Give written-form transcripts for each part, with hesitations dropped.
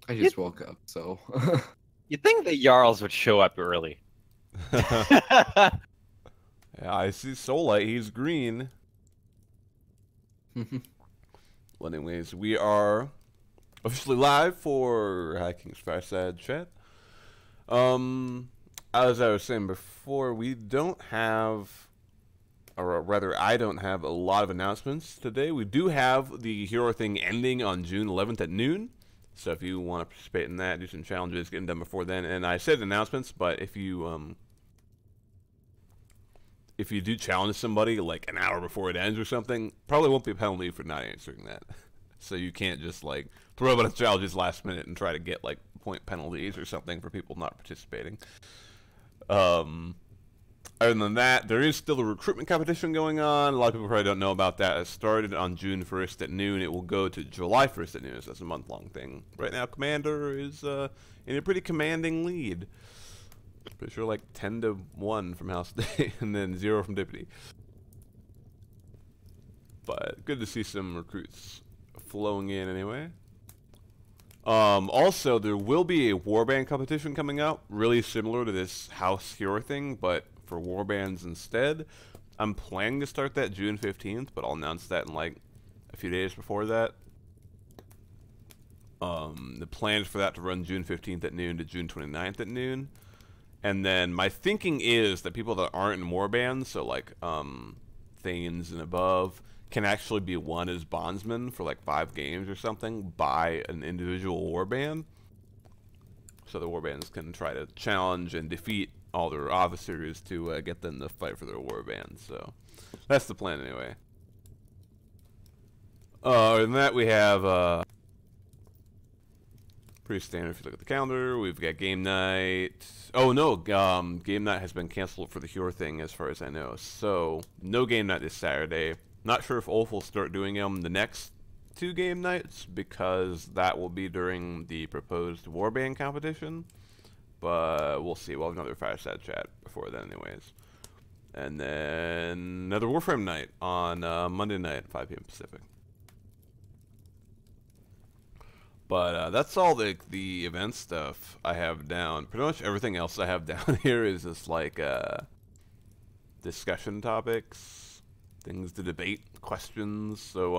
I just woke up, so. You'd think the Jarls would show up early. Yeah, I see Soulite. He's green. Well, anyways, we are officially live for Hacking's Fireside chat. As I was saying before, we don't have, or rather, I don't have a lot of announcements today. We do have the Hero thing ending on June 11th at noon. So if you want to participate in that, do some challenges, get them done before then. And I said announcements, but if you do challenge somebody like an hour before it ends or something, probably won't be a penalty for not answering that. So you can't just like throw a bunch of challenges last minute and try to get like point penalties or something for people not participating. Other than that, there is still a recruitment competition going on. A lot of people probably don't know about that. It started on June 1st at noon. It will go to July 1st at noon. So that's a month-long thing. Right now, Commander is in a pretty commanding lead. Pretty sure like 10-1 from House Day and then 0 from Deputy. But good to see some recruits flowing in anyway. Also, there will be a warband competition coming out, really similar to this House Hero thing, but for warbands instead. I'm planning to start that June 15th, but I'll announce that in like a few days before that. The plan is for that to run June 15th at noon to June 29th at noon. And then my thinking is that people that aren't in warbands, so like Thanes and above, can actually be won as bondsmen for like 5 games or something by an individual warband. So the warbands can try to challenge and defeat all their officers to get them to fight for their warband. So that's the plan anyway. Other than that, we have pretty standard if you look at the calendar. We've got game night. Oh no, game night has been canceled for the Hero thing as far as I know. So no game night this Saturday. Not sure if Ulf will start doing them the next 2 game nights because that will be during the proposed warband competition. But we'll see. We'll have another Fireside chat before then anyways. And then another Warframe night on Monday night at 5 p.m. Pacific. But that's all the event stuff I have down. Pretty much everything else I have down here is just like discussion topics, things to debate, questions. So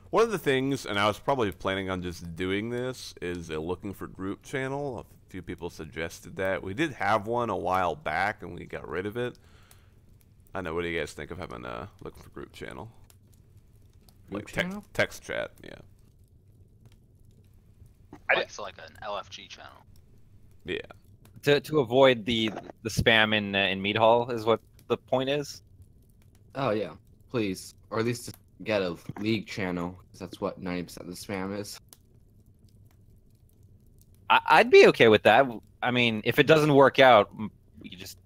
one of the things, and I was probably planning on just doing this, is a looking for group channel. A few people suggested that. We did have one a while back and we got rid of it. I know, what do you guys think of having a looking for group channel? Group Like channel? text chat, yeah. It's like an LFG channel. Yeah. To avoid the spam in Mead Hall is what the point is. Oh yeah, please, or at least just get a league channel, because that's what 90% of the spam is. I'd be okay with that. I mean, if it doesn't work out, we can just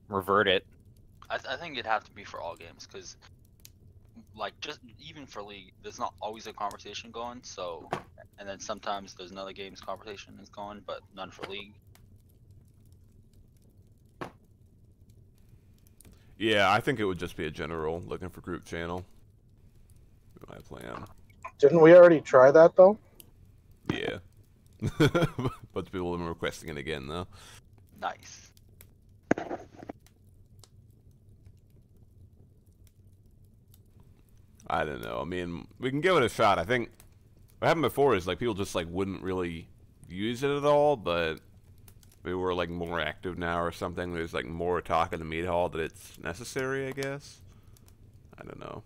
revert it. I think it'd have to be for all games, because like just even for League, there's not always a conversation going. So, and then sometimes there's another game's conversation is going, but none for League. Yeah, I think it would just be a general looking for group channel. My plan. Didn't we already try that though? Yeah. Bunch of people have been requesting it again though. Nice. I don't know. I mean, we can give it a shot. I think what happened before is like people just like wouldn't really use it at all, but we were like more active now or something. There's like more talk in the meat hall that it's necessary, I guess. I don't know.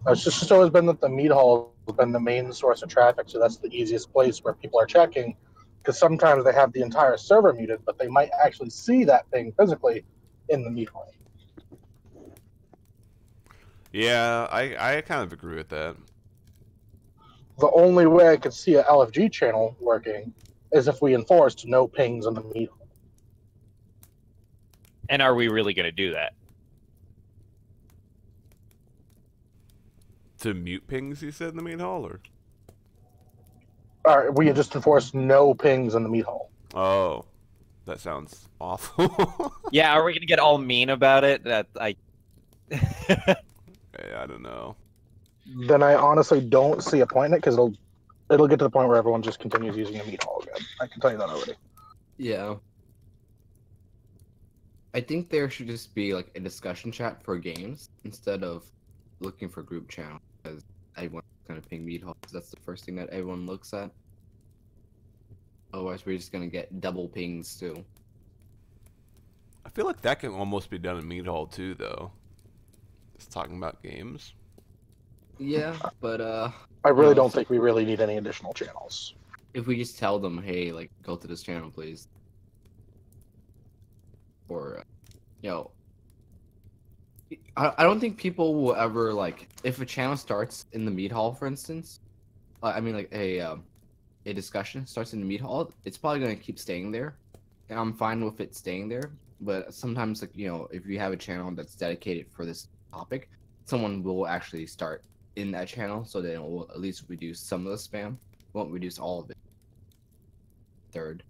It's just always been that the meat hall has been the main source of traffic, so that's the easiest place where people are checking. Because sometimes they have the entire server muted, but they might actually see that thing physically in the meat hall. Yeah, I kind of agree with that. The only way I could see a LFG channel working is if we enforced no pings in the meat hall. And are we really going to do that? To mute pings, you said in the main hall, or? All right, we just enforced no pings in the meat hall. Oh, that sounds awful. Yeah, are we going to get all mean about it? That I. Hey, I don't know. Then I honestly don't see a point in it because it'll it'll get to the point where everyone just continues using the meat hall again. I can tell you that already. Yeah. I think there should just be like a discussion chat for games instead of looking for group channel, because everyone's gonna ping meat halls. That's the first thing that everyone looks at. Otherwise, we're just gonna get double pings too. I feel like that can almost be done in Meat Hall too, though. Just talking about games. Yeah, but I really No, don't so- think we really need any additional channels. if we just tell them, hey, like, go to this channel, please, or you know, I don't think people will ever like if a channel starts in the meat hall, for instance. I mean, like a discussion starts in the meat hall, it's probably gonna keep staying there, and I'm fine with it staying there. But sometimes, like, you know, if you have a channel that's dedicated for this topic, someone will actually start in that channel, so that it will at least reduce some of the spam. Won't reduce all of it. Third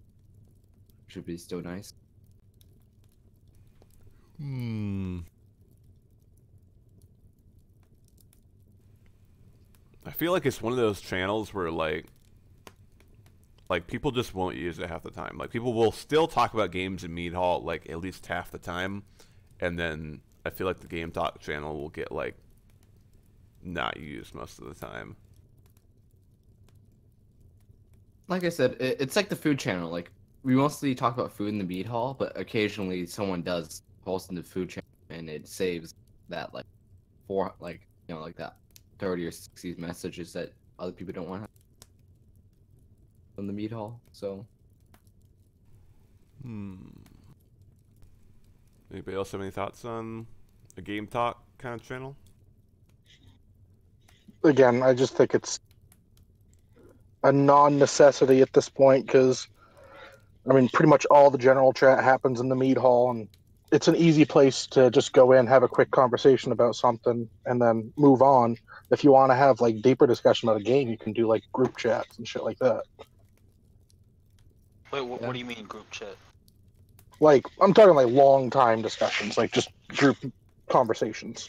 should be still nice. I feel like it's one of those channels where like people just won't use it half the time. Like people will still talk about games in Meat Hall like at least half the time, and then I feel like the Game Talk channel will get like not used most of the time. Like I said, it's like the food channel. Like, we mostly talk about food in the meat hall, but occasionally someone does post in the food channel, and it saves that like like that 30 or 60 messages that other people don't want to have from the meat hall. So Anybody else have any thoughts on a Game Talk kind of channel? Again, I just think it's a non-necessity at this point because, I mean, pretty much all the general chat happens in the meat hall, and it's an easy place to just go in, have a quick conversation about something, and then move on. If you want to have like deeper discussion about a game, you can do like group chats and shit like that. Wait, what do you mean group chat? Like, I'm talking like long time discussions, like just group conversations.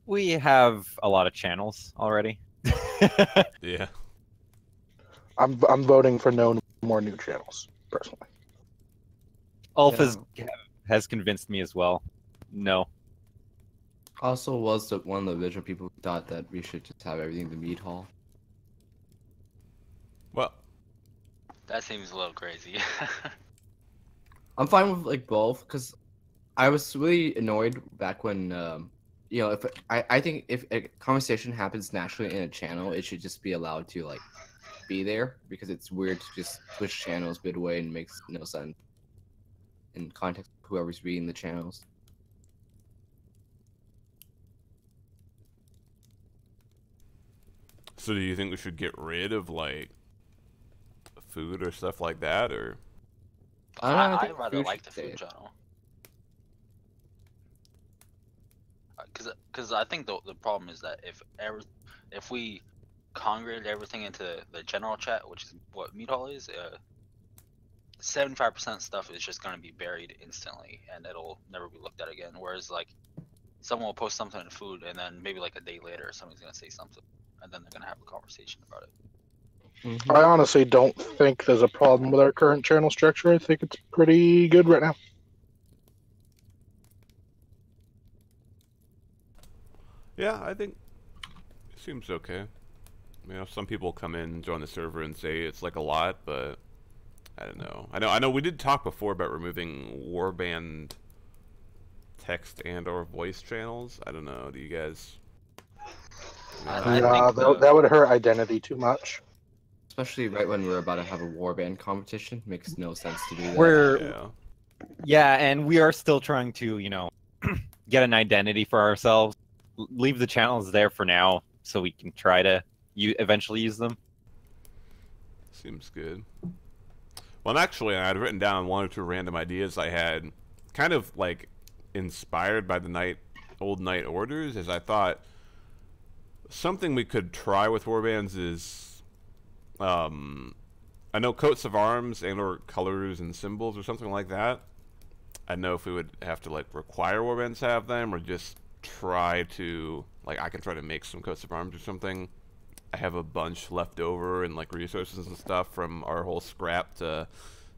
We have a lot of channels already. Yeah. I'm voting for no more new channels, personally. Ulf Yeah. has convinced me as well. No. also was one of the original people who thought that we should just have everything in the meat hall. Well, That seems a little crazy. I'm fine with like both, because I was really annoyed back when you know, if I think if a conversation happens naturally in a channel, it should just be allowed to like be there, because it's weird to just switch channels midway and makes no sense in context of whoever's reading the channels. so do you think we should get rid of like food or stuff like that, or? I I'd think rather food like the should stay. food channel. Because I think the problem is that if we congregate everything into the general chat, which is what Meat Hall is, 75% stuff is just going to be buried instantly, and it'll never be looked at again. Whereas like someone will post something in food, and then maybe like a day later, somebody's going to say something, and then they're going to have a conversation about it. Mhm. I honestly don't think there's a problem with our current channel structure. I think it's pretty good right now. Yeah, I think it seems okay. You know, some people come in, join the server, and say it's like a lot, but I don't know. I know. We did talk before about removing warband text and/or voice channels. I don't know. Do you guys? I Nah, think that would hurt identity too much. Especially right when we're about to have a warband competition, makes no sense to do that. We're Yeah. and we are still trying to, you know, get an identity for ourselves. Leave the channels there for now, so we can try to eventually use them. Seems good. Well, and actually, I had written down one or two random ideas I had, kind of like inspired by the old night orders. As I thought, something we could try with warbands is, I know coats of arms and/or colors and symbols or something like that. I don't know if we would have to like require warbands to have them, or just try to like I can try to make some coats of arms or something. I have a bunch left over and like resources and stuff from our whole scrapped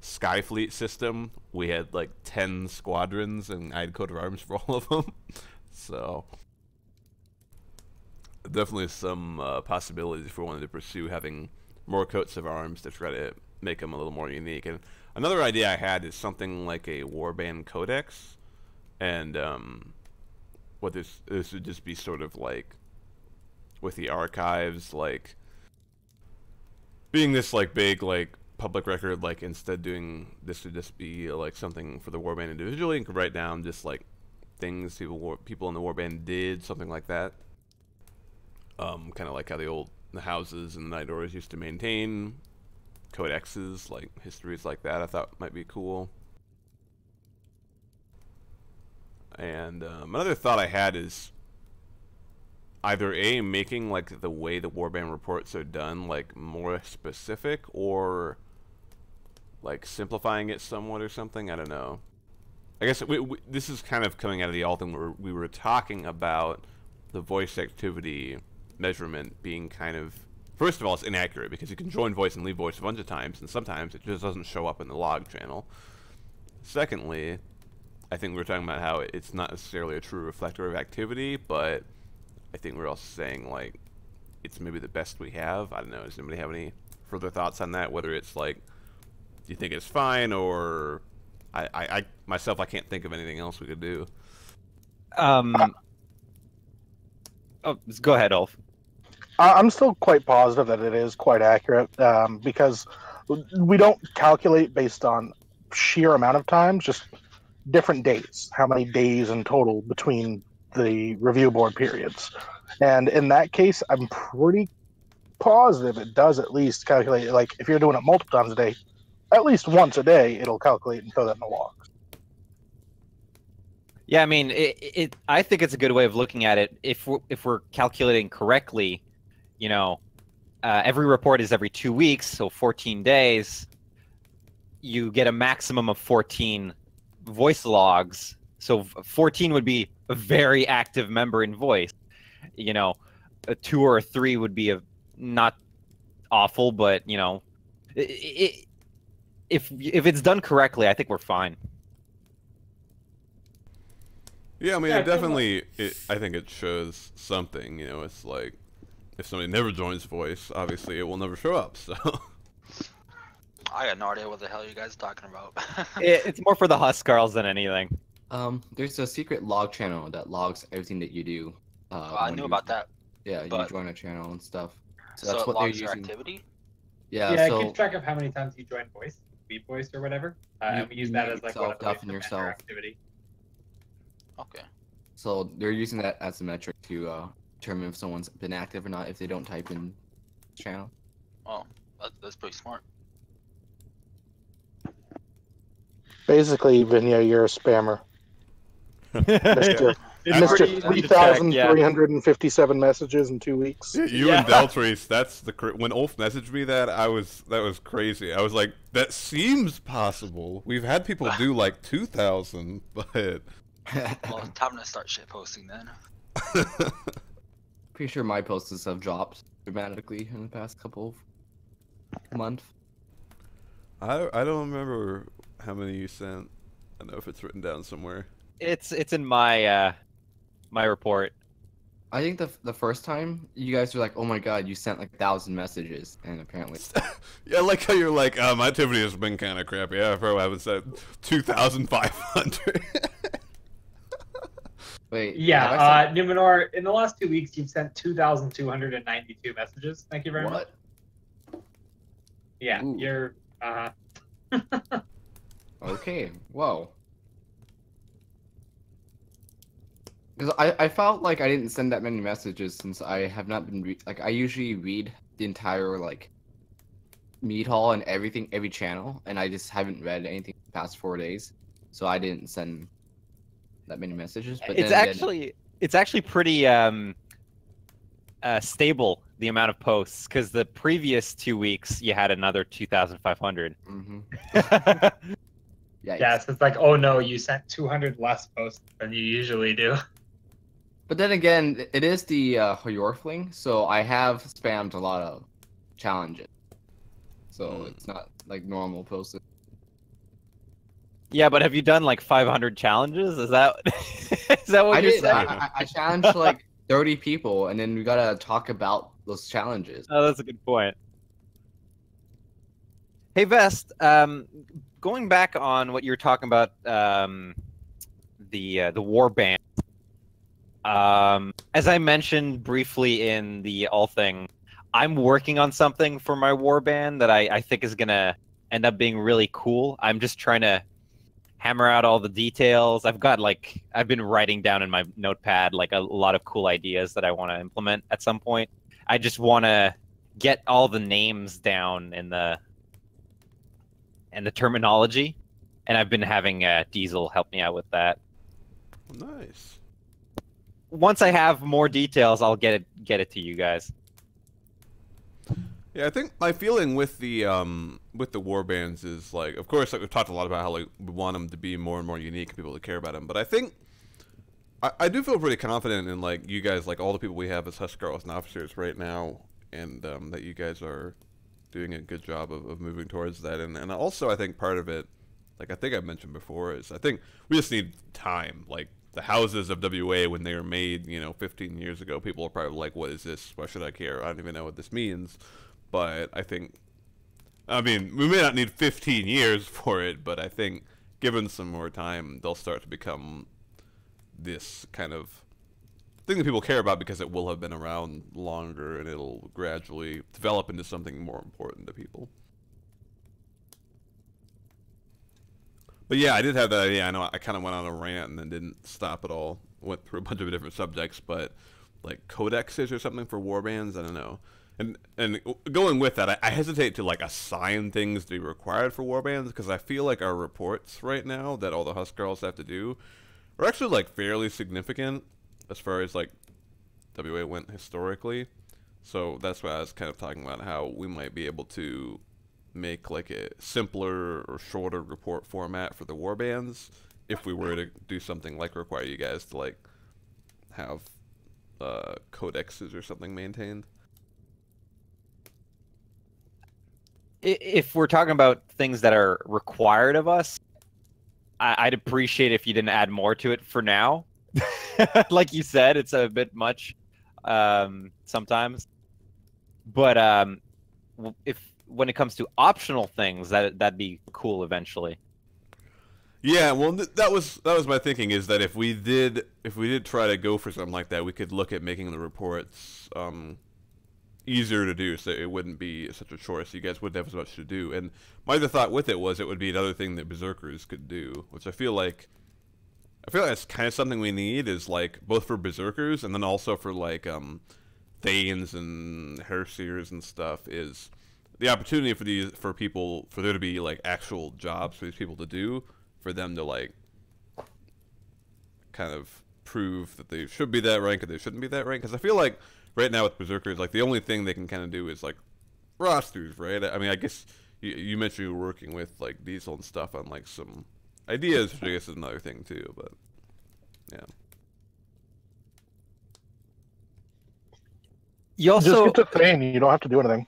Skyfleet system. We had like 10 squadrons, and I had coat of arms for all of them. So definitely some possibilities if we wanted to pursue having more coats of arms to try to make them a little more unique. And another idea I had is something like a warband codex, and what this would just be sort of like with the archives, like being this like big like public record, like instead doing this would just be like something for the warband individually, and could write down just like things people in the warband did, something like that. Kind of like how the houses and the night orders used to maintain codexes, like histories like that. I thought might be cool. And another thought I had is either making like the way the warband reports are done like more specific, or like simplifying it somewhat or something. I don't know. I guess this is kind of coming out of the alt thing where we were talking about the voice activity measurement being kind of, first of all, it's inaccurate because you can join voice and leave voice a bunch of times, and sometimes it just doesn't show up in the log channel. Secondly, I think we were talking about how it's not necessarily a true reflector of activity, but I think we're also saying like it's maybe the best we have. I don't know. Does anybody have any further thoughts on that? Whether it's like, do you think it's fine, or I myself, I can't think of anything else we could do. Oh, go ahead, Ulf. I'm still quite positive that it is quite accurate, because we don't calculate based on sheer amount of time, just different days, how many days in total between the review board periods. And in that case, I'm pretty positive it does at least calculate, like if you're doing it multiple times a day, at least once a day, it'll calculate and throw that in the logs. Yeah, I mean, I think it's a good way of looking at it. If we're calculating correctly, you know, every report is every 2 weeks, so 14 days. You get a maximum of 14 voice logs. So 14 would be a very active member in voice. You know, a 2 or a 3 would be not awful, but you know, if it's done correctly, I think we're fine. Yeah, I mean, it definitely, I think it shows something, you know. It's like, if somebody never joins voice, obviously it will never show up, so. I got no idea what the hell you guys are talking about. It's more for the Huskarls than anything. There's a secret log channel that logs everything that you do. I knew about that. Yeah, but, you join a channel and stuff. So that's it what they're logs your using. activity? Yeah, So it keeps track of how many times you join voice, beat voice or whatever. And we use that as like one of the ways to measure activity. Okay. So they're using that as a metric to determine if someone's been active or not if they don't type in channel. Oh, that's pretty smart. Basically, Vinya, you're a spammer. Mr. Mr. 3,357 messages in 2 weeks. You and Deltrace, that's the when Ulf messaged me that was crazy. I was like, that seems possible. We've had people do like 2,000, but Well, time to start shit posting then. Pretty sure my posts have dropped dramatically in the past couple of months. I don't remember how many you sent. I don't know if it's written down somewhere. It's in my my report. I think the first time you guys were like, "Oh my god, you sent like 1,000 messages," and apparently, Yeah, I like how you're like, my activity has been kind of crappy. I probably haven't sent 2,500. wait. Yeah, Numenor, in the last 2 weeks, you've sent 2,292 messages. Thank you very much. What? Yeah, Ooh. you're. Okay. Whoa. Because I felt like I didn't send that many messages since I have not been like I usually read the entire like meat hall and everything, every channel, and I just haven't read anything the past 4 days, so I didn't send that many messages. But It's actually pretty stable, the amount of posts, because the previous 2 weeks you had another 2,500. Mm-hmm. Yeah. Yeah, so it's like, oh no, you sent 200 less posts than you usually do. But then again, it is the Hjorfling, so I have spammed a lot of challenges. So it's not like normal posting. Yeah, but have you done like 500 challenges? Is that is that what I you're did. saying? I challenged like 30 people, and then we gotta talk about those challenges. Oh, that's a good point. Hey, Vest, going back on what you were talking about, the war band. As I mentioned briefly in the all thing, I'm working on something for my war band that I think is gonna end up being really cool. I'm just trying to hammer out all the details. I've been writing down in my notepad like a lot of cool ideas that I want to implement at some point. I just want to get all the names down and the terminology, and I've been having Diesel help me out with that. Nice. Once I have more details, I'll get it to you guys. Yeah, I think my feeling with the war bands is like, of course, like we've talked a lot about how like we want them to be more and more unique and people to care about them. But I think I do feel pretty confident in like you guys, like all the people we have as Huskarls and officers right now, and that you guys are doing a good job of moving towards that. And also, I think part of it, like I think I mentioned before, is I think we just need time. Like the houses of WA when they were made, 15 years ago, people are probably like, "What is this? Why should I care? I don't even know what this means." But I mean, we may not need 15 years for it, but I think given some more time, they'll start to become this kind of thing that people care about because it will have been around longer and it'll gradually develop into something more important to people. But yeah, I did have that idea. I know I kind of went on a rant and then didn't stop at all. Went through a bunch of different subjects, but like codexes or something for warbands, I don't know. And going with that, I hesitate to like assign things to be required for warbands because I feel like our reports right now that all the Huskarls have to do are actually like fairly significant as far as like WA went historically. So that's why I was kind of talking about how we might be able to make like a simpler or shorter report format for the warbands if we were to do something like require you guys to like have codexes or something maintained. If we're talking about things that are required of us, I'd appreciate if you didn't add more to it for now. Like you said, it's a bit much sometimes. But when it comes to optional things, that'd be cool eventually. Yeah, well, that was my thinking, is that if we did try to go for something like that, we could look at making the reports easier to do, so it wouldn't be such a chore, so you guys wouldn't have as much to do. And my other thought with it was it would be another thing that Berserkers could do, which I feel like that's kind of something we need, is like both for Berserkers and then also for like Thanes and Herseers and stuff, is the opportunity for there to be like actual jobs for these people to do, for them to like kind of prove that they should be that rank or they shouldn't be that rank. Because I feel like right now with Berserkers, like the only thing they can kind of do is like rosters, right? I mean, I guess you mentioned you were working with like Diesel and stuff on like some ideas, which I guess is another thing too, but yeah. You also Just get to Thane, you don't have to do anything.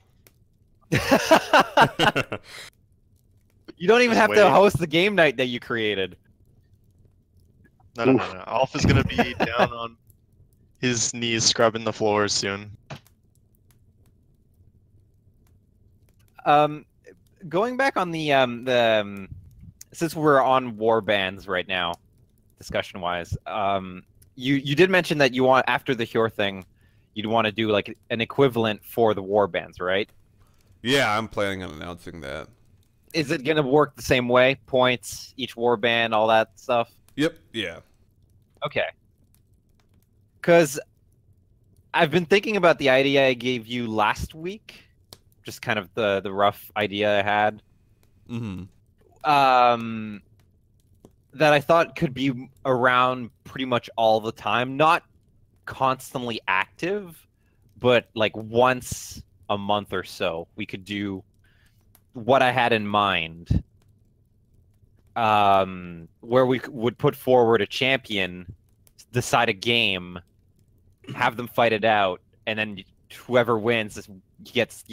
You don't even Just have wait. to host the game night that you created. No. Alf is gonna be down on his knees scrubbing the floors soon. Going back on the since we're on war bands right now, discussion wise, you did mention that you want, after the Hjor thing, you'd want to do like an equivalent for the war bands, right? Yeah, I'm planning on announcing that. Is it gonna work the same way? Points, each war band, all that stuff? Yep, yeah. Okay. Because I've been thinking about the idea I gave you last week, just kind of the rough idea I had. Mm-hmm. That I thought could be around pretty much all the time, not constantly active, but like once a month or so, we could do what I had in mind. where we would put forward a champion, decide a game, have them fight it out, and then whoever wins gets,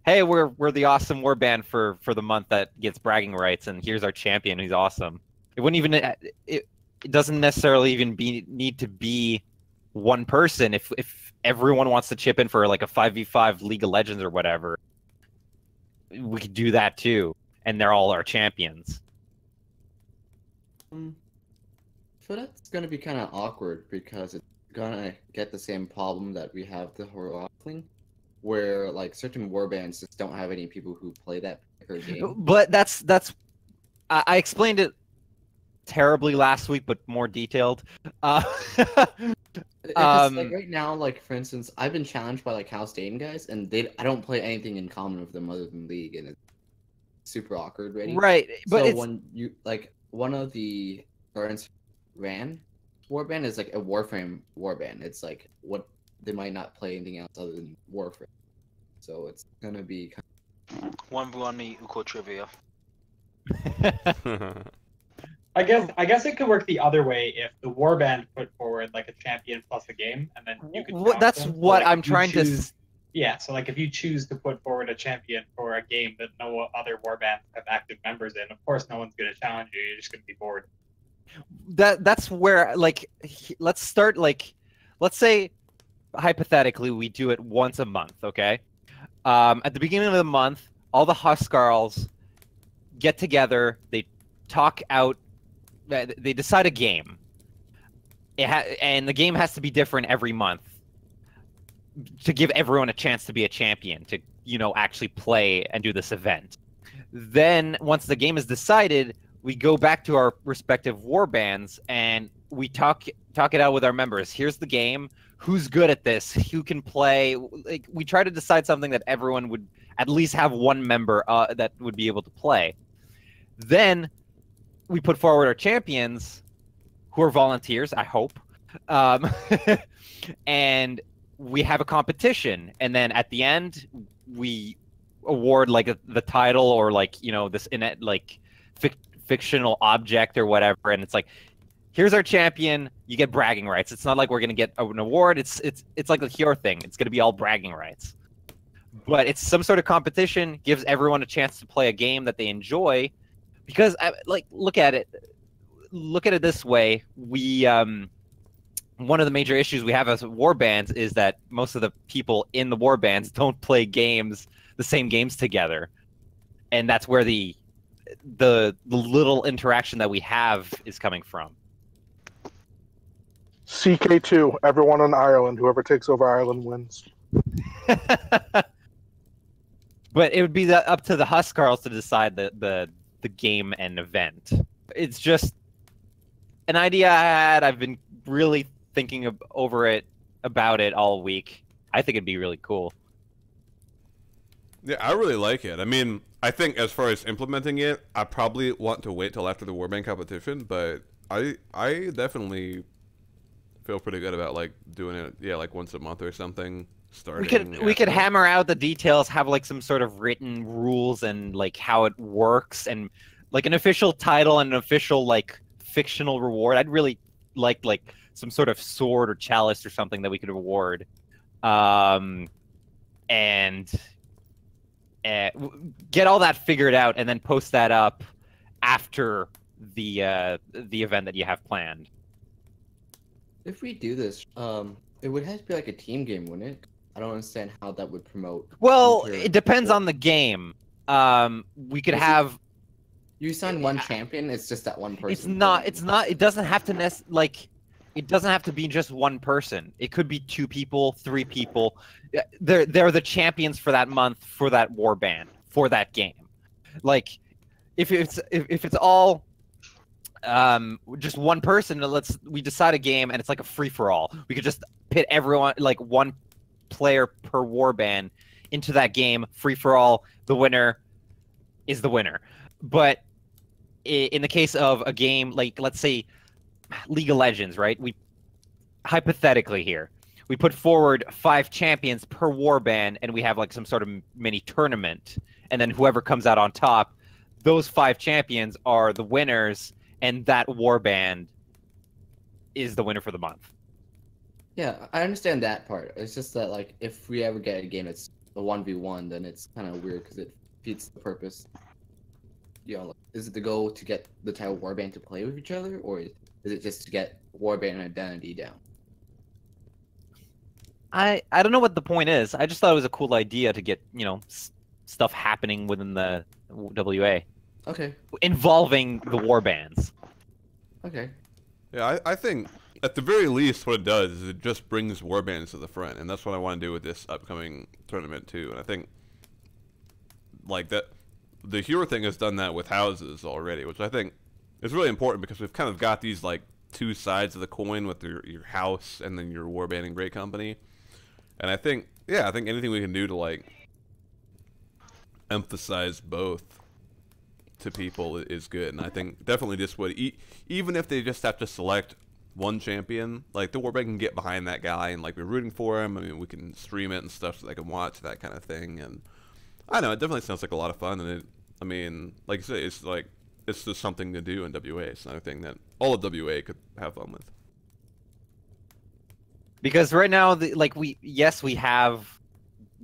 hey, we're the awesome warband for the month that gets bragging rights, and here's our champion who's awesome. It wouldn't even it doesn't necessarily even need to be one person. If everyone wants to chip in for like a 5v5 League of Legends or whatever, we could do that too, and they're all our champions. So that's gonna be kind of awkward because it's gonna get the same problem that we have the horror thing, where like certain warbands just don't have any people who play that particular game. But that's I explained it terribly last week, but more detailed. Like right now, like for instance, I've been challenged by like House Dane guys, and I don't play anything in common with them other than League, and it's super awkward already. Right, but so when you like one of the current ran warband is like a Warframe warband. It's like what they might not play anything else other than Warframe, so it's gonna be kind of... 1v1 me Uko trivia. I guess it could work the other way if the warband put forward like a champion plus a game, and then you could. That's them. what like, I'm trying to. Yeah, so like if you choose to put forward a champion for a game that no other warbands have active members in, of course no one's going to challenge you. You're just going to be bored. That's where like let's start like let's say hypothetically we do it once a month, okay? At the beginning of the month, all the Huskarls get together, they talk out, they decide a game. And the game has to be different every month to give everyone a chance to be a champion, to actually play and do this event. Then once the game is decided, we go back to our respective warbands and we talk it out with our members. Here's the game. Who's good at this? Who can play? Like, we try to decide something that everyone would at least have one member that would be able to play. Then we put forward our champions, who are volunteers, I hope, and we have a competition. And then at the end, we award like the title or like this fictional object or whatever, and it's like, here's our champion, you get bragging rights. It's not like we're gonna get an award. It's like the Cure thing. It's gonna be all bragging rights, but it's some sort of competition, gives everyone a chance to play a game that they enjoy. Because look at it this way, we one of the major issues we have as warbands is that most of the people in the warbands don't play the same games together, and that's where the little interaction that we have is coming from. CK2, everyone on Ireland. Whoever takes over Ireland wins. But it would be up to the Huskarls to decide the game and event. It's just an idea I had. I've been really thinking about it all week. I think it'd be really cool. Yeah, I really like it. I mean, I think as far as implementing it, I probably want to wait till after the warband competition, but I definitely feel pretty good about like doing it, yeah, like once a month or something. We could hammer out the details, have like some sort of written rules and like how it works, and like an official title and an official like fictional reward. I'd really like some sort of sword or chalice or something that we could award, and get all that figured out, and then post that up after the event that you have planned. If we do this, it would have to be like a team game, wouldn't it? I don't understand how that would promote. Well, it depends on the game. We could have. You sign one champion. It's just that one person. It's not. It doesn't have to It doesn't have to be just one person. It could be 2 people, 3 people. They're the champions for that month, for that warband, for that game. Like, if it's all just one person, we decide a game and it's like a free for all. We could just pit everyone, like one player per warband, into that game, free for all. The winner is the winner. But in the case of a game like, let's say, League of Legends, right? We hypothetically here, we put forward 5 champions per warband, and we have like some sort of mini tournament, and then whoever comes out on top, those 5 champions are the winners, and that warband is the winner for the month. Yeah, I understand that part. It's just that like if we ever get a game that's a 1v1, then it's kind of weird because it defeats the purpose. You know, like, is it the goal to get the title warband to play with each other, or is it just to get warband identity down? I don't know what the point is. I just thought it was a cool idea to get, you know, stuff happening within the WA Okay. involving the warbands. Okay. Yeah, I think at the very least what it does is it just brings warbands to the front, and that's what I want to do with this upcoming tournament too. And I think like that the hero thing has done that with houses already, which I think is really important because we've kind of got these like two sides of the coin with your house and then your warbanding great company. And I think, yeah, I think anything we can do to like emphasize both to people is good. And I think definitely this would, even if they just have to select one champion, like the warband can get behind that guy and like be rooting for him. I mean, we can stream it and stuff so they can watch that kind of thing. And I don't know, it definitely sounds like a lot of fun. And it, I mean, like I say, it's like, it's just something to do in WA. It's another thing that all of WA could have fun with. Because right now, we have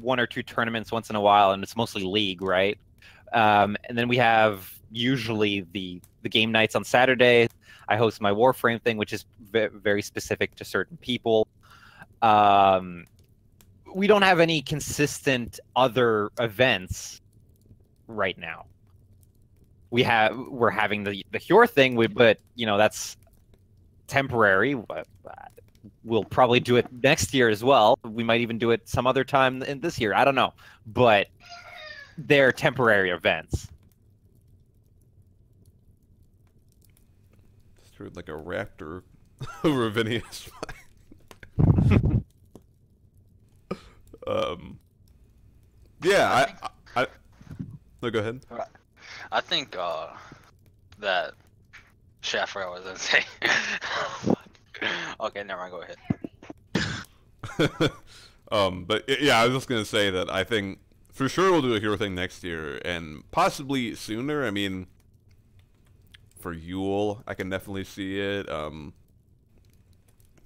1 or 2 tournaments once in a while, and it's mostly league, right? And then we have usually the game nights on Saturday. I host my Warframe thing, which is very specific to certain people. We don't have any consistent other events right now. We're having the Cure thing, but you know that's temporary. We'll probably do it next year as well. We might even do it some other time in this year. I don't know, but they're temporary events. Just heard like a raptor over Vinius. Yeah, I no, go ahead. I think that shit, I forgot what I was gonna say. Okay, never mind. Go ahead. But yeah, I was just gonna say that I think for sure we'll do a hero thing next year, and possibly sooner. I mean, for Yule, I can definitely see it.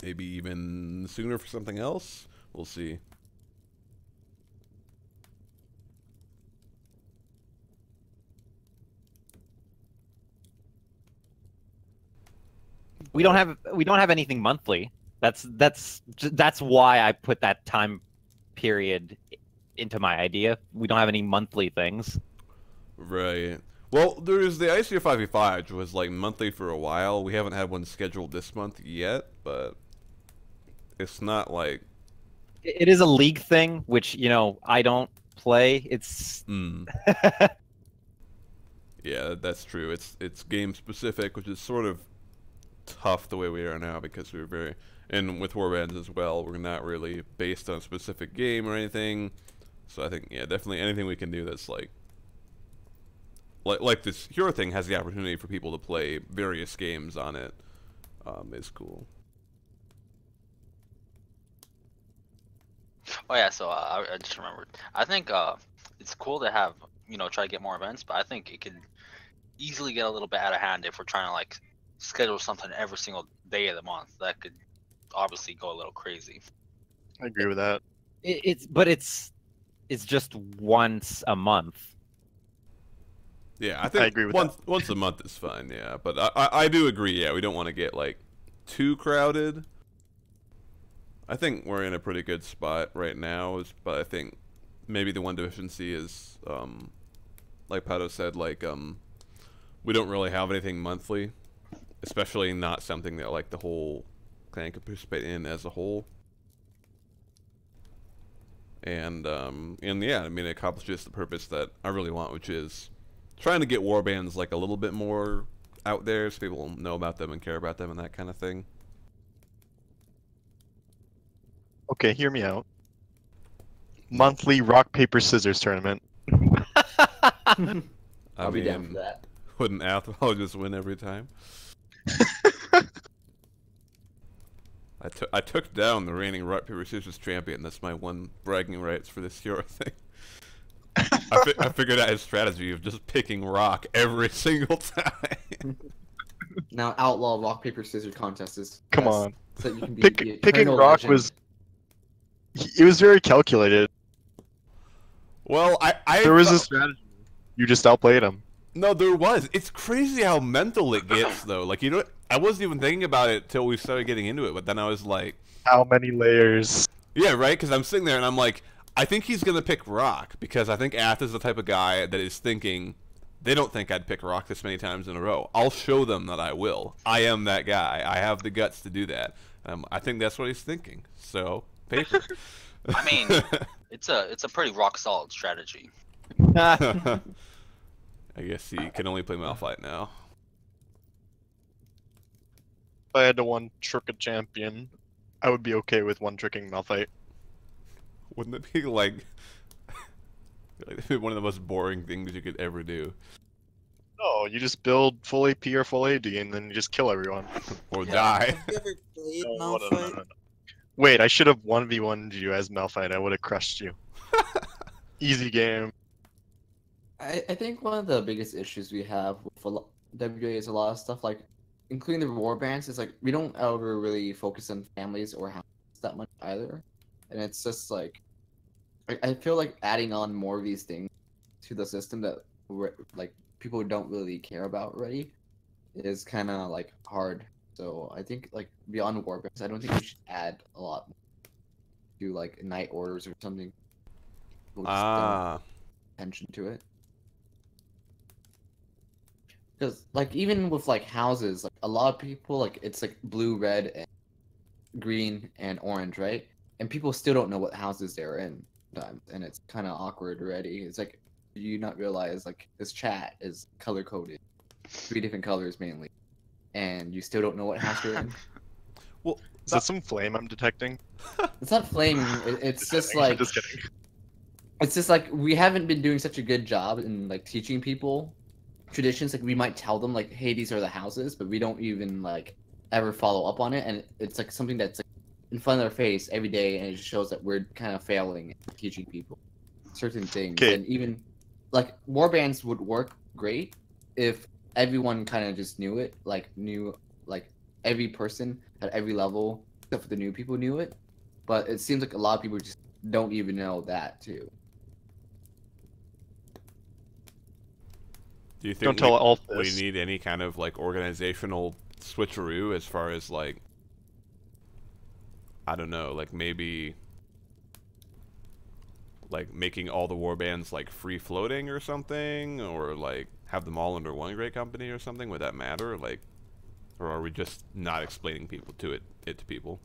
Maybe even sooner for something else. We'll see. We don't have anything monthly. That's why I put that time period into my idea. We don't have any monthly things. Right. Well, there's the ICO 5v5, which was like monthly for a while. We haven't had one scheduled this month yet, but it's not like it is a league thing, which you know I don't play. It's yeah, that's true. It's game specific, which is sort of tough the way we are now because we're very, and with warbands as well, we're not really based on a specific game or anything. So I think, yeah, definitely anything we can do that's like this hero thing has the opportunity for people to play various games on it, is cool. Oh yeah, so I just remembered. I think it's cool to have, you know, try to get more events, but I think it could easily get a little bit out of hand if we're trying to like schedule something every single day of the month. That could obviously go a little crazy. I agree with that. It's just once a month. Yeah, I think I agree with once a month is fine. Yeah, but I do agree. Yeah, we don't want to get like too crowded. I think we're in a pretty good spot right now, but I think maybe the one deficiency is, like Pato said, like we don't really have anything monthly, especially not something that like the whole clan can participate in as a whole. And yeah, I mean, it accomplishes the purpose that I really want, which is trying to get warbands like a little bit more out there so people know about them and care about them and that kind of thing. Okay, hear me out. Monthly rock paper scissors tournament. I'll be down for that. Wouldn't anthropologists win every time? I took down the reigning rock paper scissors champion. That's my one bragging rights for this hero thing. I figured out his strategy of just picking rock every single time. Now outlaw rock paper scissors contests is Come yes, on. so you can be Pick- the picking eternal rock legend. was- It was very calculated. Well, I There was thought- a strategy. You just outplayed him. No, there was. It's crazy how mental it gets, though. Like, you know, I wasn't even thinking about it till we started getting into it, but then I was like, How many layers? yeah, right? Because I'm sitting there and I'm like, I think he's going to pick rock, because I think Ath is the type of guy that is thinking, they don't think I'd pick rock this many times in a row. I'll show them that I will. I am that guy. I have the guts to do that. I think that's what he's thinking. So, paper. I mean, it's a pretty rock solid strategy. I guess he can only play Malphite now. If I had to one trick a champion, I would be okay with one tricking Malphite. Wouldn't it be like one of the most boring things you could ever do? No, you just build full AP or full AD and then you just kill everyone. Or Yeah. die. Have you ever played No, Malphite? no. Wait, I should have 1v1'd you as Malphite. I would have crushed you. Easy game. I think one of the biggest issues we have with WA is a lot of stuff like, including the war bands, is like we don't ever really focus on families or houses that much either, and it's just like I feel like adding on more of these things to the system that like people don't really care about already is kind of like hard. So I think like beyond war bands, I don't think we should add a lot to like night orders or something. People just don't pay attention to it. Because like even with like houses, like a lot of people like it's like blue, red, and green and orange, right? And people still don't know what houses they're in sometimes, and it's kind of awkward already. It's like, do you not realize like this chat is color coded, 3 different colors mainly, and you still don't know what house you're in? Is that some flame I'm detecting? It's not flaming. It's just kidding, like just kidding. it's just like we haven't been doing such a good job in like teaching people traditions. Like we might tell them like, hey, these are the houses, but we don't even like ever follow up on it, and it's like something that's like in front of their face every day, and it just shows that we're kind of failing at teaching people certain things. Okay. And even like war bands would work great if everyone kind of just knew it, like every person at every level except for the new people knew it, but it seems like a lot of people just don't even know that too. Do you think Don't tell all we this. need any kind of like organizational switcheroo as far as like, I don't know, like maybe like making all the war bands like free floating or something, or like have them all under one great company or something? Would that matter? Like, or are we just not explaining people to it to people?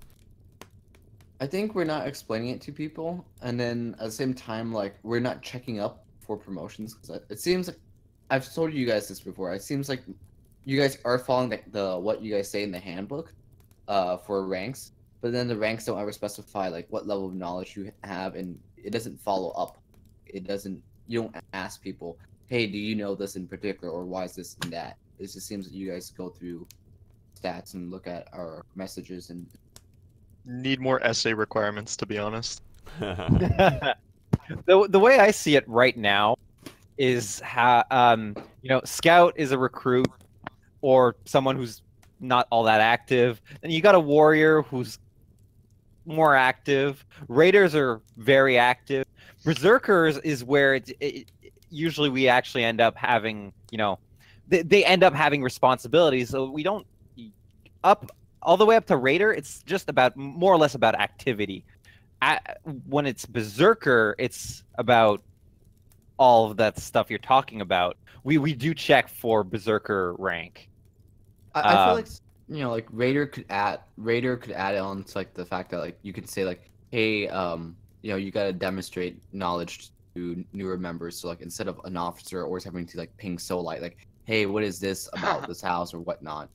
I think we're not explaining it to people, and then at the same time, like we're not checking up for promotions because it seems like I've told you guys this before. It seems like you guys are following the what you guys say in the handbook, for ranks, but then the ranks don't ever specify like what level of knowledge you have, and it doesn't follow up. It doesn't. You don't ask people, hey, do you know this in particular, or why is this and that? It just seems that you guys go through stats and look at our messages and. Need more essay requirements, to be honest. The way I see it right now is how Scout is a recruit or someone who's not all that active. Then you got a warrior who's more active. Raiders are very active. Berserkers is where usually we actually end up having, they end up having responsibilities. So we don't all the way up to Raider. It's just about more or less about activity. When it's Berserker, it's about all of that stuff you're talking about. We do check for Berserker rank. I feel like like Raider could add on to like the fact that like you could say like, hey, you gotta demonstrate knowledge to newer members. So like instead of an officer always having to like ping Solite, like, hey, what is this about this house or whatnot?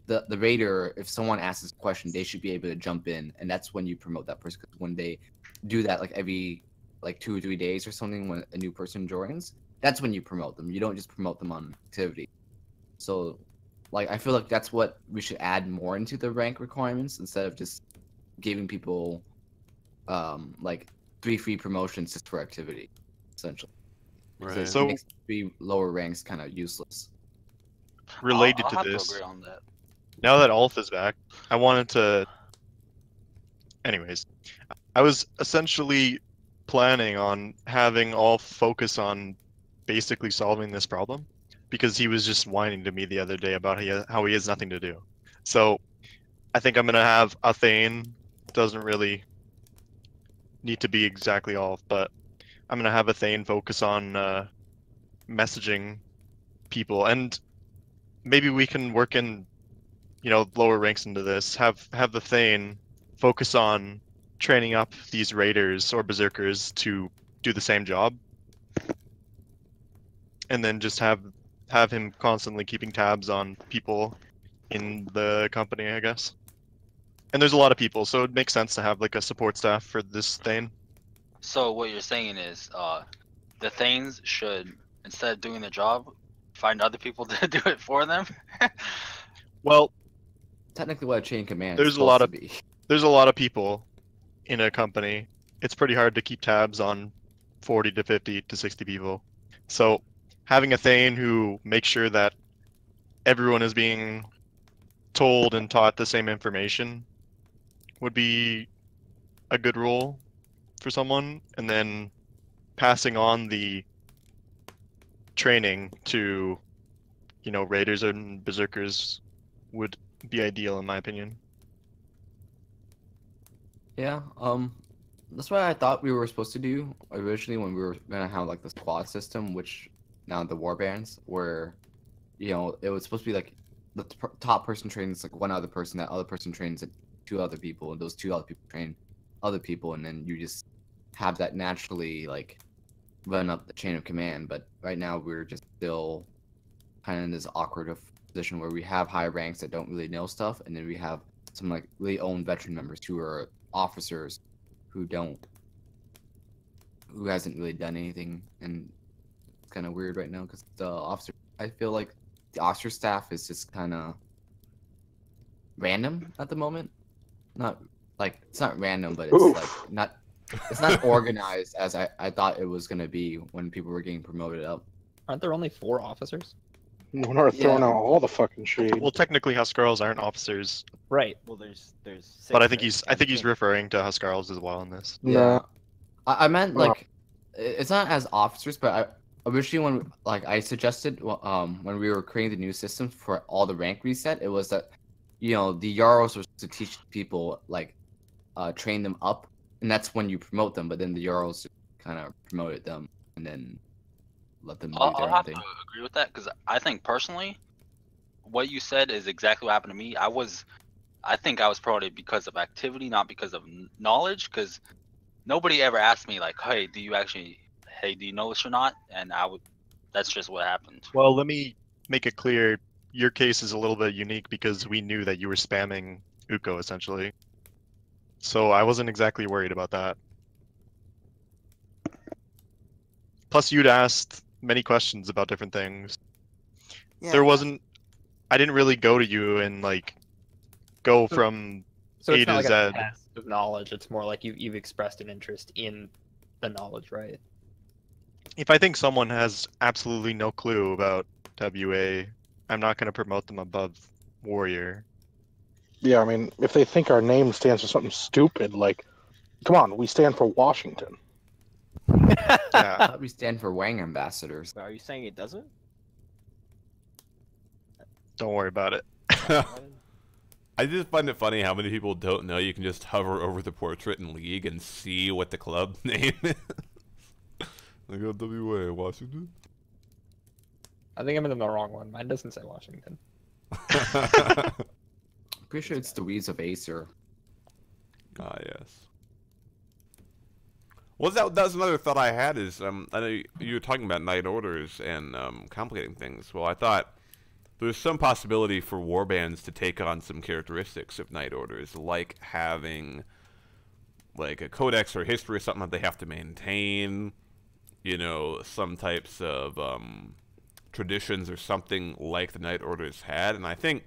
The Raider, if someone asks this question, they should be able to jump in, and that's when you promote that person. Because when they do that, like every like 2 or 3 days or something, when a new person joins, that's when you promote them. You don't just promote them on activity. So, like, I feel like that's what we should add more into the rank requirements instead of just giving people, like 3 free promotions just for activity, essentially. 'Cause Right. it So- makes the lower ranks kind of useless. Related I'll to have this, to agree on that. now that Ulf is back, I wanted to. Anyways, I was essentially planning on having Ulf focus on basically solving this problem because he was just whining to me the other day about how he has nothing to do. So I think I'm gonna have a Thane. Doesn't really need to be exactly Ulf, but I'm gonna have a Thane focus on messaging people, and maybe we can work in, lower ranks into this. Have the Thane focus on training up these raiders or berserkers to do the same job, and then just have him constantly keeping tabs on people in the company, I guess. And there's a lot of people, so it makes sense to have like a support staff for this Thane. So what you're saying is, the Thanes should, instead of doing the job, find other people to do it for them. Well, Technically, what a chain command There's is a lot supposed of- to be. there's a lot of people in a company. It's pretty hard to keep tabs on 40 to 50 to 60 people. So having a Thane who makes sure that everyone is being told and taught the same information would be a good role for someone, and then passing on the training to, raiders and berserkers would be ideal in my opinion. Yeah, that's what I thought we were supposed to do originally when we were gonna have like the squad system, which now the warbands, where it was supposed to be like the top person trains like one other person, that other person trains like two other people, and those two other people train other people, and then you just have that naturally like run up the chain of command. But right now we're just still kind of in this awkward of position where we have high ranks that don't really know stuff, and then we have some like really old veteran members who are officers who hasn't really done anything, and it's kind of weird right now because I feel like the officer staff is just kind of random at the moment. Not like it's not random, but it's Oof. like not it's not organized as I thought it was gonna be when people were getting promoted up. Aren't there only 4 officers? When are throwing Yeah. out all the fucking shade. Well, technically Huskarls aren't officers, Right. Well, there's 6. but I think he's referring to Huskarls as well in this. Yeah, No. I meant Oh. like it's not as officers, but I originally when like I suggested when we were creating the new system for all the rank reset, it was that the Jarls were to teach people like train them up, and that's when you promote them. But then the Jarls kind of promoted them and then let them do I'll their own have thing. to agree with that because I think personally, what you said is exactly what happened to me. I think I was promoted because of activity, not because of knowledge. Because nobody ever asked me like, "Hey, do you know this or not?" And that's just what happened. Well, let me make it clear. Your case is a little bit unique because we knew that you were spamming Uko essentially. So I wasn't exactly worried about that. Plus, you'd asked many questions about different things. I didn't really go to you and like go from So A it's not to like a Z. test of knowledge. It's more like you've expressed an interest in the knowledge, right? If I think someone has absolutely no clue about WA, I'm not going to promote them above Warrior. Yeah, I mean, if they think our name stands for something stupid, like, come on, we stand for Washington. Yeah. I thought we stand for Wang ambassadors. Are you saying it doesn't? Don't worry about it. I just find it funny how many people don't know you can just hover over the portrait in League and see what the club name is. Like, WA, Washington? I think I'm in the wrong one. Mine doesn't say Washington. Pretty sure it's the Weeds of Acer. Ah, yes. Well, that's another thought I had is, I know you were talking about night orders and complicating things. Well, I thought there's some possibility for warbands to take on some characteristics of night orders, like having like a codex or history or something that they have to maintain, some types of traditions or something like the night orders had. And I think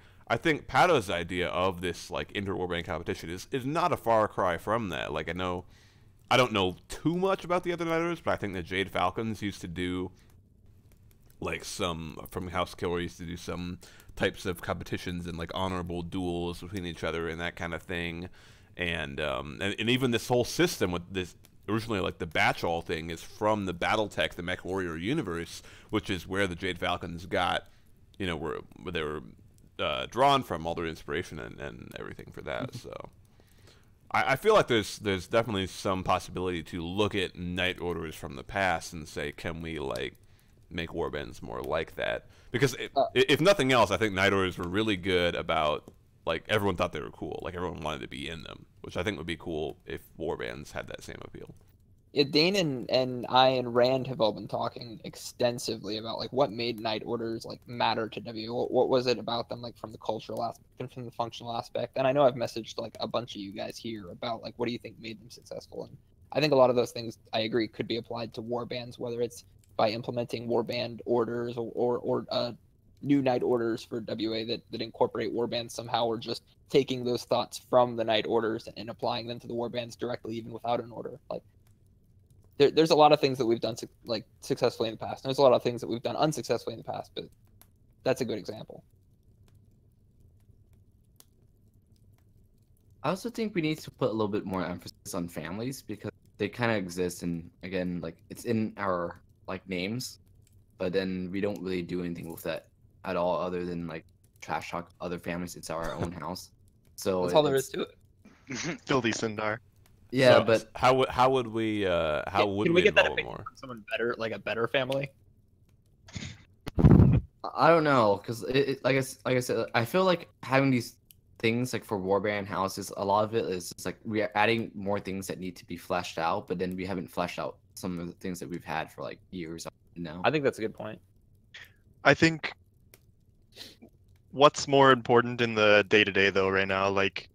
Pado's idea of this like inter-warband competition is not a far cry from that. Like I know I don't know too much about the other Night Orders, but I think the Jade Falcons used to do like some from House Killer used to do some types of competitions and like honorable duels between each other and that kind of thing, and even this whole system with this originally like the Batchall thing is from the BattleTech, the Mech Warrior universe, which is where the Jade Falcons got, where they were drawn from, all their inspiration and everything for that. So I feel like there's definitely some possibility to look at Night Orders from the past and say, can we like make warbands more like that? Because if nothing else, I think Night Orders were really good about, like, everyone thought they were cool. Like, everyone wanted to be in them, which I think would be cool if warbands had that same appeal. Yeah, Dane and I and Rand have all been talking extensively about like what made Night Orders like matter to W. What was it about them, like from the cultural aspect and from the functional aspect? And I know I've messaged like a bunch of you guys here about like what do you think made them successful? And I think a lot of those things I agree could be applied to warbands, whether it's by implementing warband orders or new Night Orders for WA that incorporate warbands somehow, or just taking those thoughts from the Night Orders and applying them to the warbands directly, even without an order. Like, there's a lot of things that we've done successfully in the past. And there's a lot of things that we've done unsuccessfully in the past, but that's a good example. I also think we need to put a little bit more emphasis on families, because they kind of exist, and again, like, it's in our like names, but then we don't really do anything with that at all, other than like trash talk other families. It's our own house, so That's all there is to it. Filthy Sindar. Yeah, So, but how would we Can we get that involve opinion more? from someone better, like a better family? I don't know, because like I said, I feel like having these things like for warband houses, a lot of it is just like we are adding more things that need to be fleshed out, but then we haven't fleshed out some of the things that we've had for like years now. I think that's a good point. I think what's more important in the day-to-day though right now, like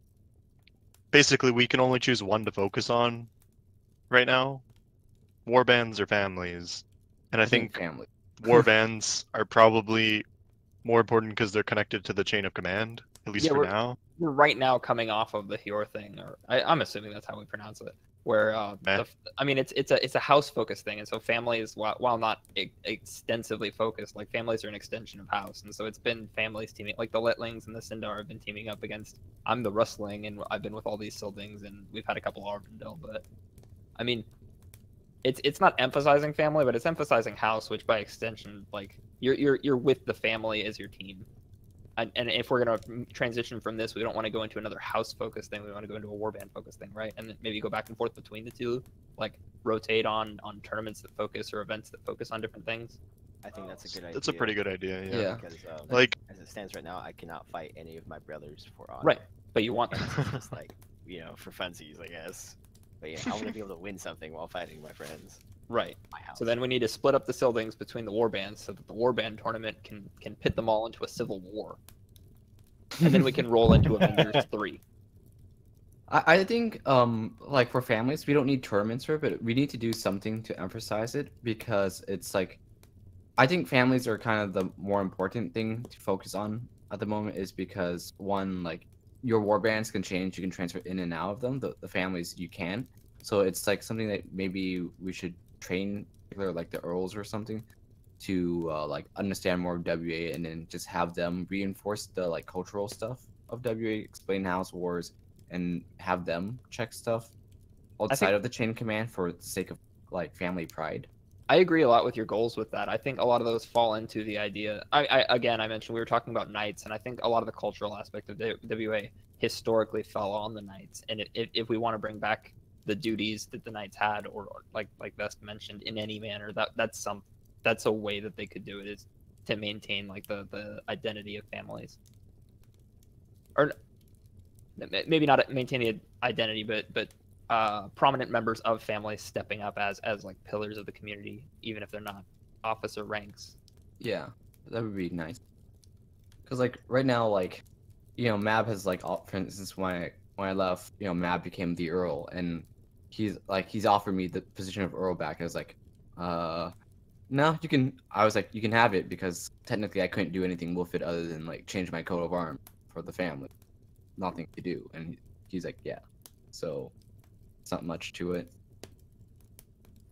basically we can only choose one to focus on right now, warbands or families. And I think family. warbands are probably more important because they're connected to the chain of command, at least for now. We're right now coming off of the Hior thing, or I'm assuming that's how we pronounce it. Where I mean, it's a house focused thing, and so families, while not extensively focused, like families are an extension of house, and so it's been families teaming, like the Litlings and the Sindar have been teaming up against. I'm the Rustling, and I've been with all these Sildings, and we've had a couple Arvindale, but I mean, it's not emphasizing family, but it's emphasizing house, which by extension, like you're with the family as your team. And if we're going to transition from this, we don't want to go into another house-focused thing. We want to go into a warband-focused thing, right? And then maybe go back and forth between the two, like rotate on tournaments that focus or events that focus on different things. I think that's a good idea. That's a pretty good idea, yeah. Yeah. Because Like, as it stands right now, I cannot fight any of my brothers for honor. Right, but you want And them. it's just like, for funsies, I guess. But yeah, I want to be able to win something while fighting my friends. Right. My house. So then we need to split up the Sildings between the warbands so that the warband tournament can pit them all into a civil war. And then we can roll into Avengers 3. I think like for families, we don't need tournaments for it, but we need to do something to emphasize it, because it's like, I think families are kind of the more important thing to focus on at the moment, is because one, like, your warbands can change, you can transfer in and out of them. The families you can, so it's like something that maybe we should train, like the Earls or something, to like understand more of WA, and then just have them reinforce the like cultural stuff of WA, explain House Wars, and have them check stuff outside of the chain of command for the sake of like family pride. I agree a lot with your goals with that. I think a lot of those fall into the idea. I mentioned we were talking about knights, and I think a lot of the cultural aspect of WA historically fell on the knights. And if we want to bring back the duties that the knights had, or like Vest mentioned, in any manner, that's a way that they could do it, is to maintain like the identity of families, or maybe not maintain the identity, but prominent members of families stepping up as like pillars of the community, even if they're not officer ranks. Yeah, that would be nice. Because like right now, like, Mab has like, for instance, when I left, Mab became the Earl, and he's offered me the position of Earl back. I was like, no, you can. I was like, you can have it, because technically I couldn't do anything with it other than like change my coat of arms for the family. Nothing to do. And he's like, yeah. So it's not much to it.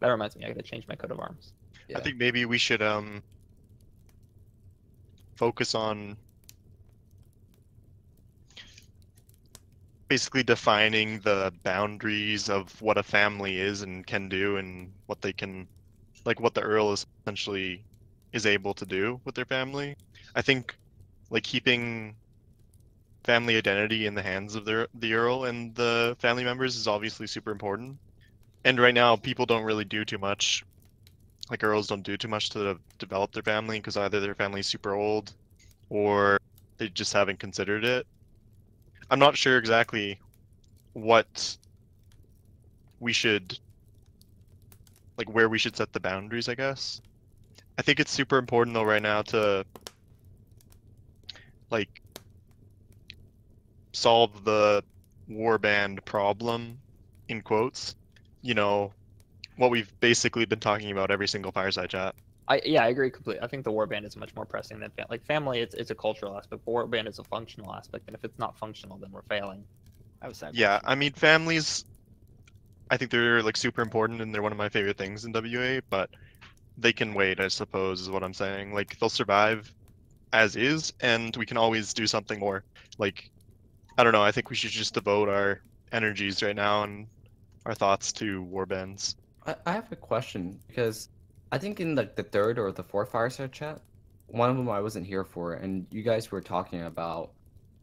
That reminds me, I gotta change my coat of arms. Yeah. I think maybe we should focus on basically defining the boundaries of what a family is and can do and what they can, like what the Earl is essentially is able to do with their family. I think like keeping family identity in the hands of the Earl and the family members is obviously super important. And right now people don't really do too much. Like Earls don't do too much to develop their family because either their family's super old or they just haven't considered it. I'm not sure exactly what we should, like where we should set the boundaries, I guess. I think it's super important though right now to like solve the warband problem in quotes. You know, what we've basically been talking about every single Fireside chat. I agree completely. I think the warband is much more pressing than like family. It's a cultural aspect. But warband is a functional aspect, and if it's not functional, then we're failing. I was sad. Yeah, I mean families, I think they're like super important and they're one of my favorite things in WA, but they can wait, I suppose, is what I'm saying. Like they'll survive as is, and we can always do something more. Like, I don't know, I think we should just devote our energies right now and our thoughts to warbands. I have a question because I think in like the third or the fourth Fireside chat, one of them I wasn't here for, and you guys were talking about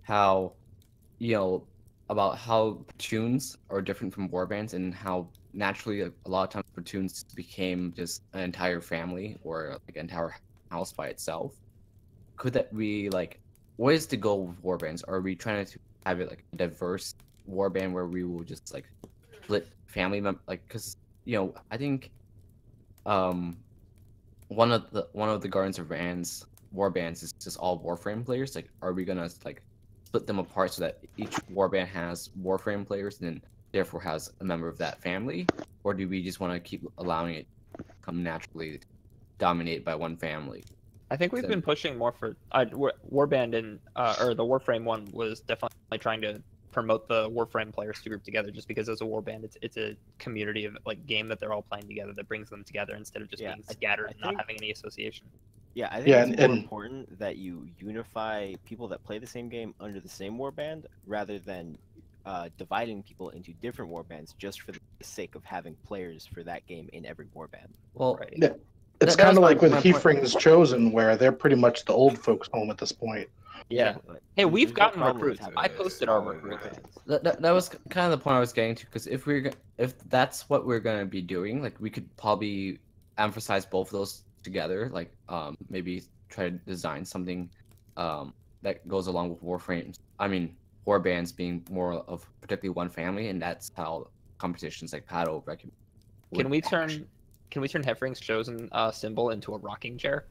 how, about how platoons are different from warbands and how naturally a lot of times platoons became just an entire family or like an entire house by itself. Could that be like, what is the goal with warbands? Are we trying to have it like a diverse warband where we will just like split family like, because I think one of the Guardians of Rand's warbands is just all Warframe players. Like, are we gonna like split them apart so that each warband has Warframe players and then therefore has a member of that family, or do we just want to keep allowing it to come naturally dominated by one family? I think we've been pushing more for warband and or the Warframe one was definitely trying to promote the Warframe players to group together, just because as a warband, it's a community of like game that they're all playing together that brings them together instead of just being scattered and not having any association. Yeah, I think it's more important that you unify people that play the same game under the same warband rather than dividing people into different warbands just for the sake of having players for that game in every warband. Well, right. Yeah. It's kind of like with Keyframes Chosen, where they're pretty much the old folks home at this point. Yeah. Hey, we've gotten recruits. I posted our recruits. That was kind of the point I was getting to, because if that's what we're gonna be doing, like we could probably emphasize both of those together, like maybe try to design something that goes along with Warframes. I mean, warbands being more of particularly one family, and that's how competitions like Paddle recommend. Can we turn Heffring's Chosen symbol into a rocking chair?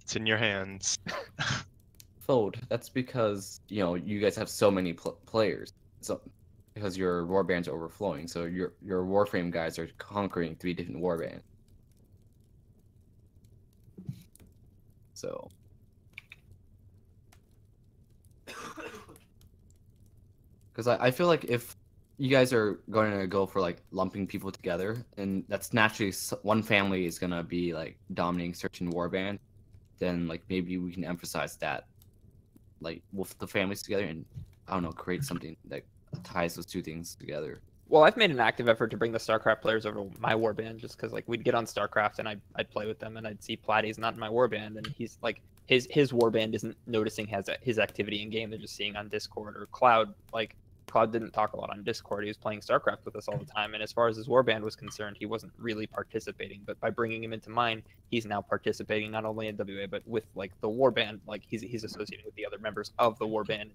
It's in your hands. Fold. That's because you guys have so many players, so because your warband's overflowing, so your Warframe guys are conquering 3 different warbands. So. Because I feel like if you guys are going to go for like lumping people together, and that's naturally one family is going to be like dominating certain warband, then like maybe we can emphasize that like with the families together and I don't know, create something that ties those two things together. Well, I've made an active effort to bring the StarCraft players over to my warband, just because like we'd get on StarCraft and I'd play with them and I'd see Platty's not in my warband, and he's like his warband isn't noticing his activity in game. They're just seeing on Discord. Or Cloud didn't talk a lot on Discord. He was playing StarCraft with us all the time, and as far as his warband was concerned, he wasn't really participating. But by bringing him into mine, he's now participating not only in WA but with like the warband. Like he's associating with the other members of the warband.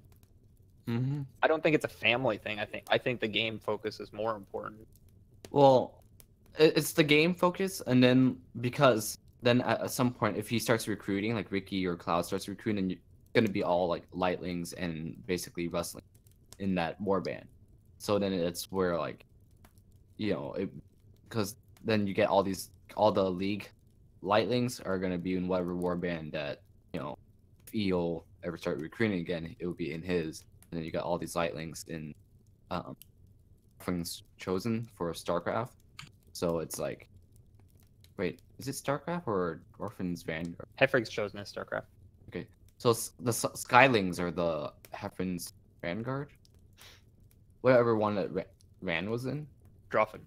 Mm-hmm. I don't think it's a family thing. I think the game focus is more important. Well, it's the game focus, and then because then at some point, if he starts recruiting, like Ricky or Cloud starts recruiting, you're going to be all like lightlings and basically wrestling in that warband. So then it's where like, because then you get all the league lightlings are going to be in whatever warband that, if EO ever start recruiting again, it would be in his. And then you got all these lightlings in Orphans Chosen for StarCraft. So it's like, wait, is it StarCraft or Orphans Vanguard? Hefrig's chosen as StarCraft. Okay, so the Skylings are the Orphans Vanguard. Whatever one that Ran was in. Droffin.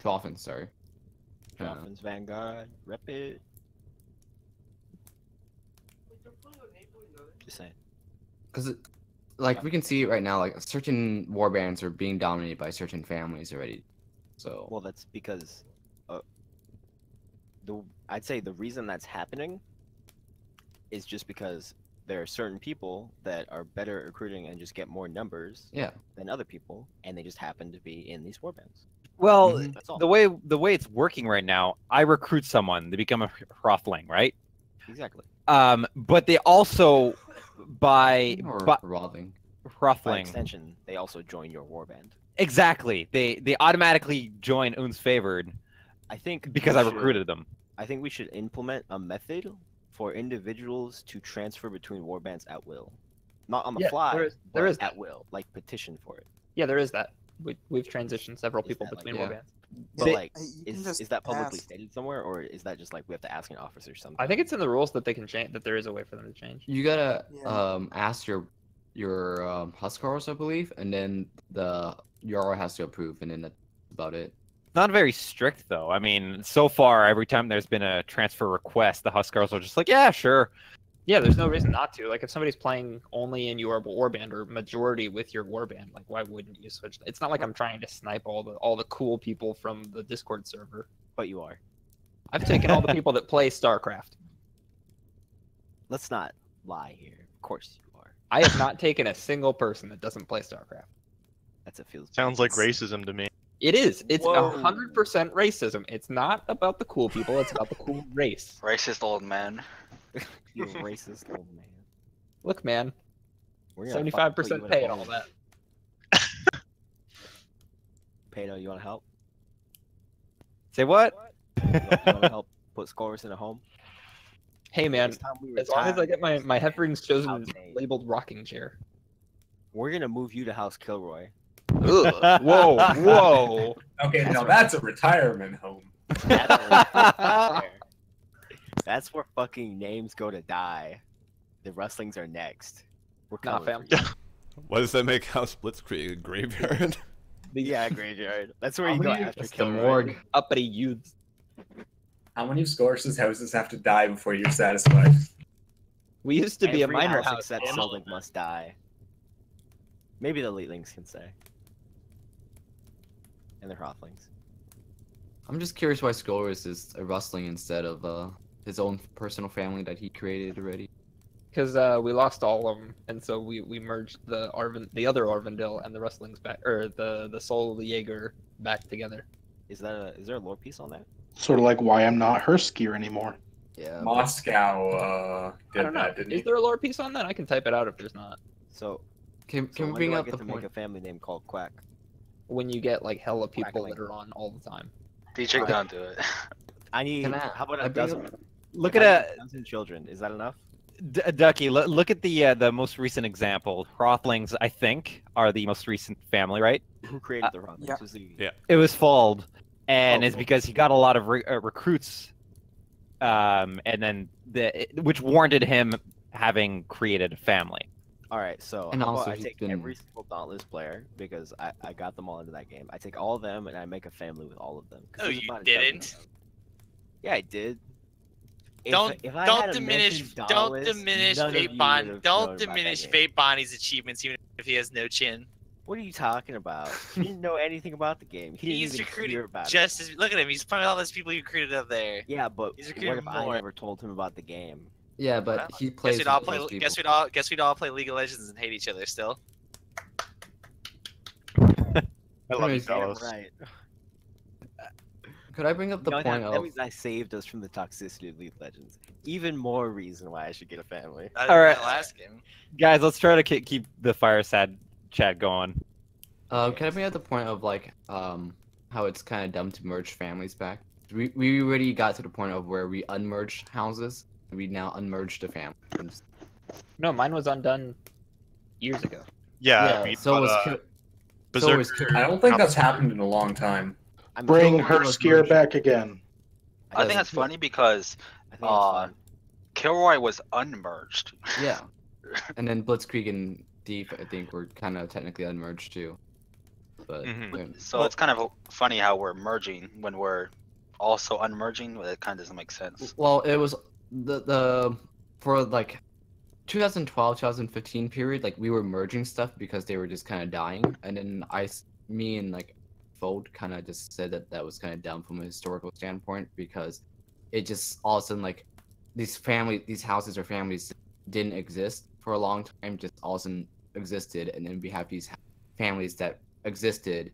Dolphins, sorry. Dolphins Vanguard, rep it. Just saying. Because like we can see right now, like certain warbands are being dominated by certain families already. So Well, that's because I'd say the reason that's happening is just because there are certain people that are better at recruiting and just get more numbers yeah, than other people, and they just happen to be in these warbands. Well, That's all. the way it's working right now, I recruit someone, they become a Hrothling, right? Exactly. But they also by Rothing. By Hrothling. extension, they also join your warband. Exactly. They automatically join Un's Favored I think because I recruited them. I think we should implement a method for individuals to transfer between warbands at will. Not on the Yeah, fly, there but is that. at will, like petition for it. Yeah, there is that. We've transitioned several Is people that like- between yeah. warbands. But They- like, You can is just that publicly ask. stated somewhere, or is that just like we have to ask an officer something? I think it's in the rules that they can change. That there is a way for them to change. You gotta Yeah. ask your Huskarls, I believe, and then the Jarl has to approve, and then that's about it. Not very strict though. I mean, so far every time there's been a transfer request, the Huskars are just like, yeah, sure. Yeah, there's no reason not to. Like, if somebody's playing only in your warband or majority with your warband, like, why wouldn't you switch? It's not like I'm trying to snipe all the cool people from the Discord server. But you are. I've taken all the people that play StarCraft. Let's not lie here. Of course you are. I have not taken a single person that doesn't play StarCraft. That's a feels. Sounds like racism to me. It is. It's Whoa. 100% racism. It's not about the cool people. It's about the cool race. Racist old man. You racist old man. Look, man, We're gonna fucking put you 75% in a pay and all home. that. Pedo, you want to help? Say what? You want to help put scores in a home? Hey, man, Next time we as long as I retire, get my Hefrings chosen Outdate. labeled rocking chair. we're gonna move you to House Kilroy. Ugh. Whoa, whoa. Okay, now that's a retirement home. That's where fucking names go to die. The Rustlings are next. We're Nah, coming fam. for you. What does that make House Blitzkrieg a graveyard? Yeah, graveyard. That's where How you go many- after That's the Kilroy. morgue. Uppity youths. How many of Scorch's houses have to die before you're satisfied? We used to be a Every minor house house. except man. Sildek must die. Maybe the Leetlings can say. And the Hrothlings. I'm just curious why Skolris is a rustling instead of his own personal family that he created already. Because we lost all of them, and so we merged the other Arvindil and the Rustlings back, or the Soul of the Jaeger back together. Is there a lore piece on that? Sort of like why I'm not Herskier anymore. Yeah. Moscow I did don't know. that, didn't Is he? there a lore piece on that? I can type it out if there's not. So, Can so we when bring do I up get the to point? make a family name called Quack? When you get like hella people Quackling. that are on all the time. DJ can't do it. I need. Can I- How about I a bring dozen? Look if at I a get 1,000 children. Is that enough? Ducky. Look at the most recent example. Hrothlings, I think, are the most recent family, right? Who created the Hrothlings? yeah. Was the... Yeah. It was Fold, and Oh, it's Fold. because he got a lot of recruits, and then which warranted him having created a family. All right, so And how about also I he's take been- every single Dauntless player because I got them all into that game. I take all of them and I make a family with all of them. 'cause No, there's you about a dozen of didn't. them. Yeah, I did. If- Don't if I don't hadn't diminish mentioned don't Dauntless, diminish none of Vape you Bon would've known don't about that diminish game. Vape Bonnie's achievements even if he has no chin. What are you talking about? He didn't know anything about the game. He didn't He's even recruiting hear about it. just as look at him. He's putting all those people you recruited up there. Yeah, but He's what recruiting if I more. never told him about the game? Yeah, but Well, he plays. Guess we'd all with play. those Guess people. we'd all play League of Legends and hate each other still. I love you, Anyways, Damn fellas. right. Could I bring up the You know, point that of? means I saved us from the toxicity of League of Legends. Even more reason why I should get a family. I All right. that last game. Guys, let's try to keep the Fireside chat going. Can I bring up the point of like how it's kind of dumb to merge families back? We already got to the point of where we unmerged houses. And we now unmerged the families. No, mine was undone years ago. Yeah, Yeah, I mean, so but, was So is Berserker. I don't think that's happened in a long time. I mean, Bring Kilgore her was skier merged. back again. I think that's funny because I think it's fine. Kilroy was unmerged. Yeah. And then Blitzkrieg and Thief, I think, were kind of technically unmerged too. But So it's kind of funny how we're merging when we're also unmerging. It kind of doesn't make sense. well, it was the for like 2012, 2015 period, like we were merging stuff because they were just kind of dying, and then me and like Fold kind of just said that was kind of dumb from a historical standpoint because it just all of a sudden like these houses or families didn't exist for a long time, just all of a sudden existed, and then we have these families that existed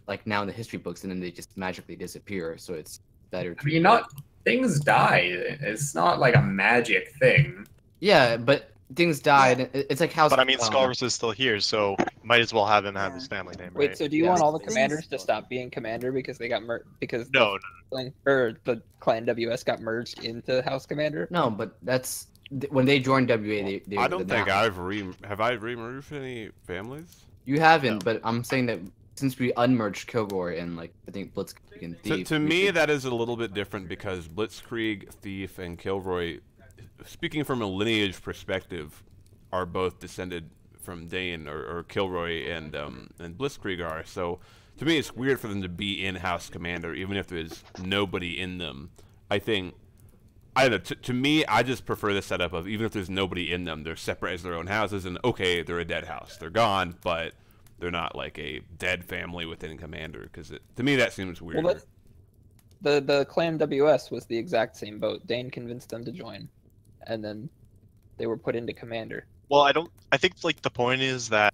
like now in the history books, and then they just magically disappear. So it's better to things die. It's not like a magic thing. yeah, but things died. It's like how. But I mean, Scarus is still here, so might as well have him have his family name, right? Wait, so do you want all the commanders to stop being commander because they got because No, the clan WS got merged into House Commander? No, but that's when they joined WA. They I don't think have I remerged any families? You haven't, but I'm saying that since we unmerged Kilgore and like I think Blitzkrieg and Thief. To me, that is a little bit different because Blitzkrieg, Thief, and Kilroy, speaking from a lineage perspective, are both descended from Dane or Kilroy and Blitzkrieg are. So to me, it's weird for them to be in-house commander, even if there's nobody in them. I don't know. To me, I just prefer the setup of even if there's nobody in them, they're separate as their own houses, and okay, they're a dead house, they're gone, but they're not like a dead family within commander. Because to me, that seems weird. Well, the clan WS was the exact same boat. Dane convinced them to join, and then they were put into commander. Well, I think like the point is that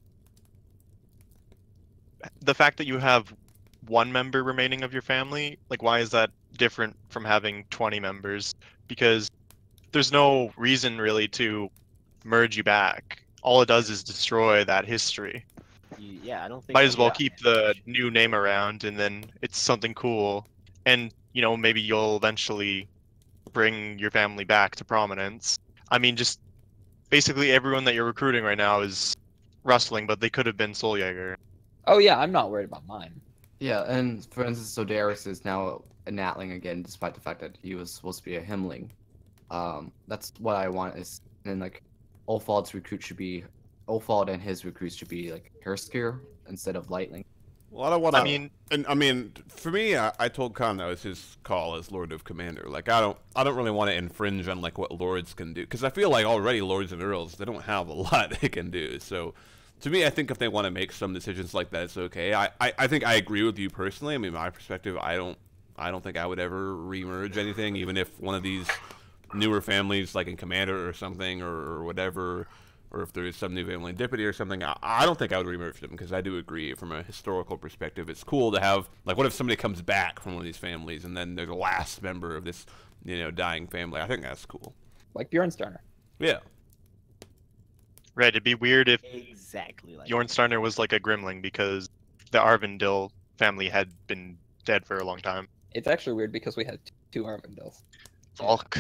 the fact that you have one member remaining of your family, like why is that different from having 20 members? Because there's no reason really to merge you back. All it does is destroy that history. Yeah, I don't think. Might as well keep the new name around, and then it's something cool. And you know, maybe you'll eventually bring your family back to prominence. I mean, just basically everyone that you're recruiting right now is wrestling, but they could have been Soul Jaeger. Oh yeah, I'm not worried about mine. Yeah, and for instance, Sodaris is now a Natling again, despite the fact that he was supposed to be a Himling. That's what I want is, and like, Ulfald's recruit should be, Ulfald and his recruits should be like Herskir instead of Lightling. Well, I don't want to. I mean, for me, I told Khan that was his call as Lord of Commander. Like, I don't really want to infringe on like what lords can do, because I feel like already lords and earls, they don't have a lot they can do. So, to me, I think if they want to make some decisions like that, it's okay. I think I agree with you personally. I mean, my perspective, I don't think I would ever remerge anything, even if one of these newer families, like in Commander or something, or whatever. Or if there is some new family in Deputy or something, I don't think I would remerge them, because I do agree from a historical perspective. It's cool to have, like, what if somebody comes back from one of these families and then they're the last member of this, dying family? I think that's cool. Like Bjornstarner. Yeah. Right, it'd be weird if exactly like Bjornstarner was like a Grimling because the Arvindil family had been dead for a long time. It's actually weird because we had two Arvindils. Fuck.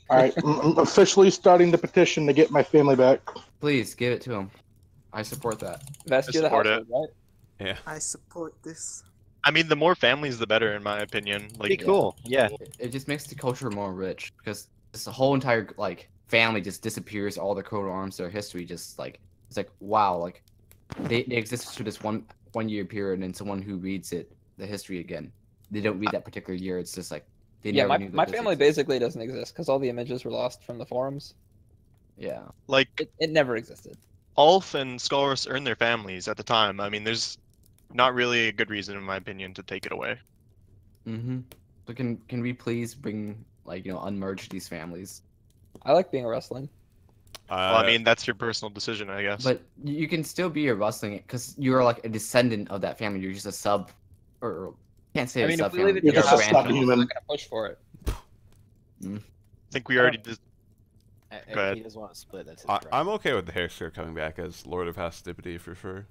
All right, I'm officially starting the petition to get my family back. Please give it to him. I support that. Vestia the support household, right? Yeah. I support this. I mean, the more families, the better, in my opinion. Like, Pretty cool. Yeah. It just makes the culture more rich, because this whole entire like family just disappears. All the coat of arms, their history, just like it's like wow, like they exist for this one year period, and then someone who reads it, the history again, they don't read that particular year. It's just like they Yeah, never knew my that this family existed. basically doesn't exist because all the images were lost from the forums. Yeah. like It never existed. Ulf and Skalrus earned their families at the time. I mean, there's not really a good reason, in my opinion, to take it away. Mm-hmm. So can we please bring unmerge these families? I like being a wrestling. Well, I mean, that's your personal decision, I guess. But you can still be a wrestling because you're like a descendant of that family. You're just a sub, or can't say I a mean, sub if we leave family. it to You're the just a house, I'm subhuman. not gonna push for it. I think we already did. If Go ahead. he doesn't want to split, that's his I'm problem. okay with the Hairsphere coming back as Lord of House Deputy for sure.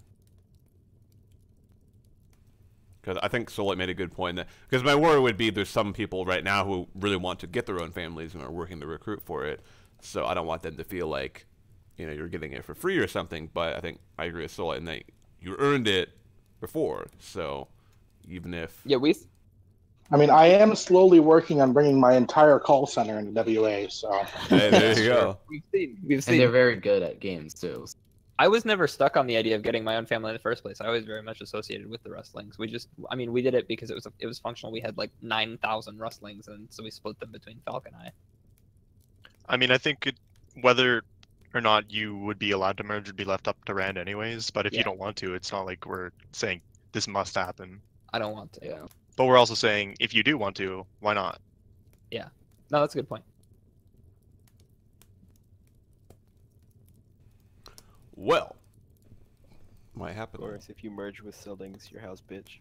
Because I think Solit made a good point. Because my worry would be there's some people right now who really want to get their own families and are working to recruit for it. So I don't want them to feel like, you're getting it for free or something. But I think I agree with Solit in that you earned it. before. So even if Yeah, I mean, I am slowly working on bringing my entire call center into WA. So hey, there you go. we've And seen. they're very good at games too. I was never stuck on the idea of getting my own family in the first place. I was very much associated with the Rustlings. We did it because it was functional. We had like 9,000 Rustlings, and so we split them between Falcon and I. I mean, I think whether or not you would be allowed to merge would be left up to Rand anyways. But if you don't want to, it's not like we're saying this must happen. I don't want to. Yeah. But we're also saying if you do want to, why not? Yeah. No, that's a good point. Well, might happen. Of course, if you merge with Silding's, your house, bitch.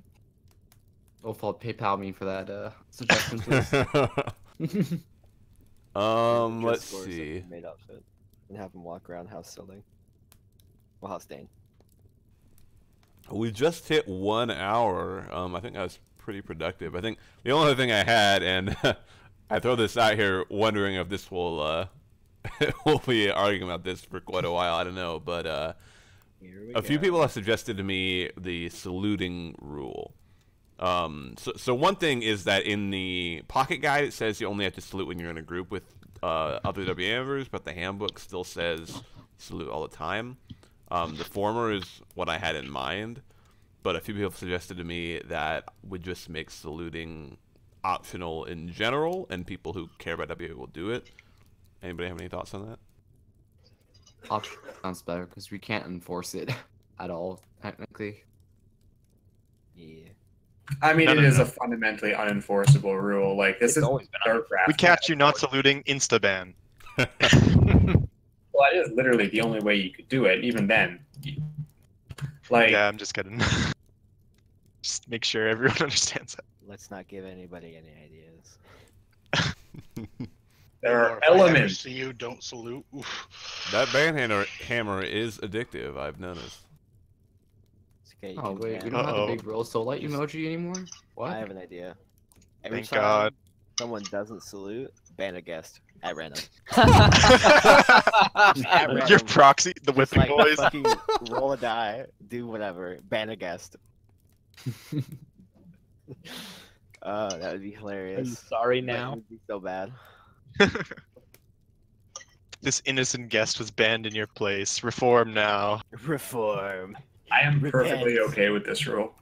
Wolfald, PayPal me for that suggestion, please. Let's Scores see. a Made outfit and have him walk around house Silding. Well, house Dane. We just hit 1 hour. I think that was pretty productive. I think the only other thing I had, and I throw this out here wondering if this will we'll be arguing about this for quite a while. I don't know, but a few people have suggested to me the saluting rule. So one thing is that in the pocket guide it says you only have to salute when you're in a group with other WA members, but the handbook still says salute all the time. The former is what I had in mind, but a few people have suggested to me that would just make saluting optional in general, and people who care about WA will do it. Anybody have any thoughts on that? Option sounds better because we can't enforce it at all, technically. Yeah. I mean, it is a fundamentally unenforceable rule. Like this is StarCraft. We catch you not saluting, insta ban. Well, that is literally the only way you could do it. Even then, like Yeah, I'm just kidding. Just make sure everyone understands that. Let's not give anybody any ideas. there are Or if I ever elements. see you, don't salute. Oof. That hammer is addictive, I've noticed. It's okay. You Oh can wait, ban- we don't have the Uh-oh. big roll soul light Just- emoji anymore? What? I have an idea. Every Thank time God. someone doesn't salute, ban a guest at random. Your proxy, the Just whipping like boys. fucking roll a die, do whatever, ban a guest. That would be hilarious. Are you sorry But now? It would be so bad. This innocent guest was banned in your place. Reform now. Reform. I am Repent. perfectly okay with this rule.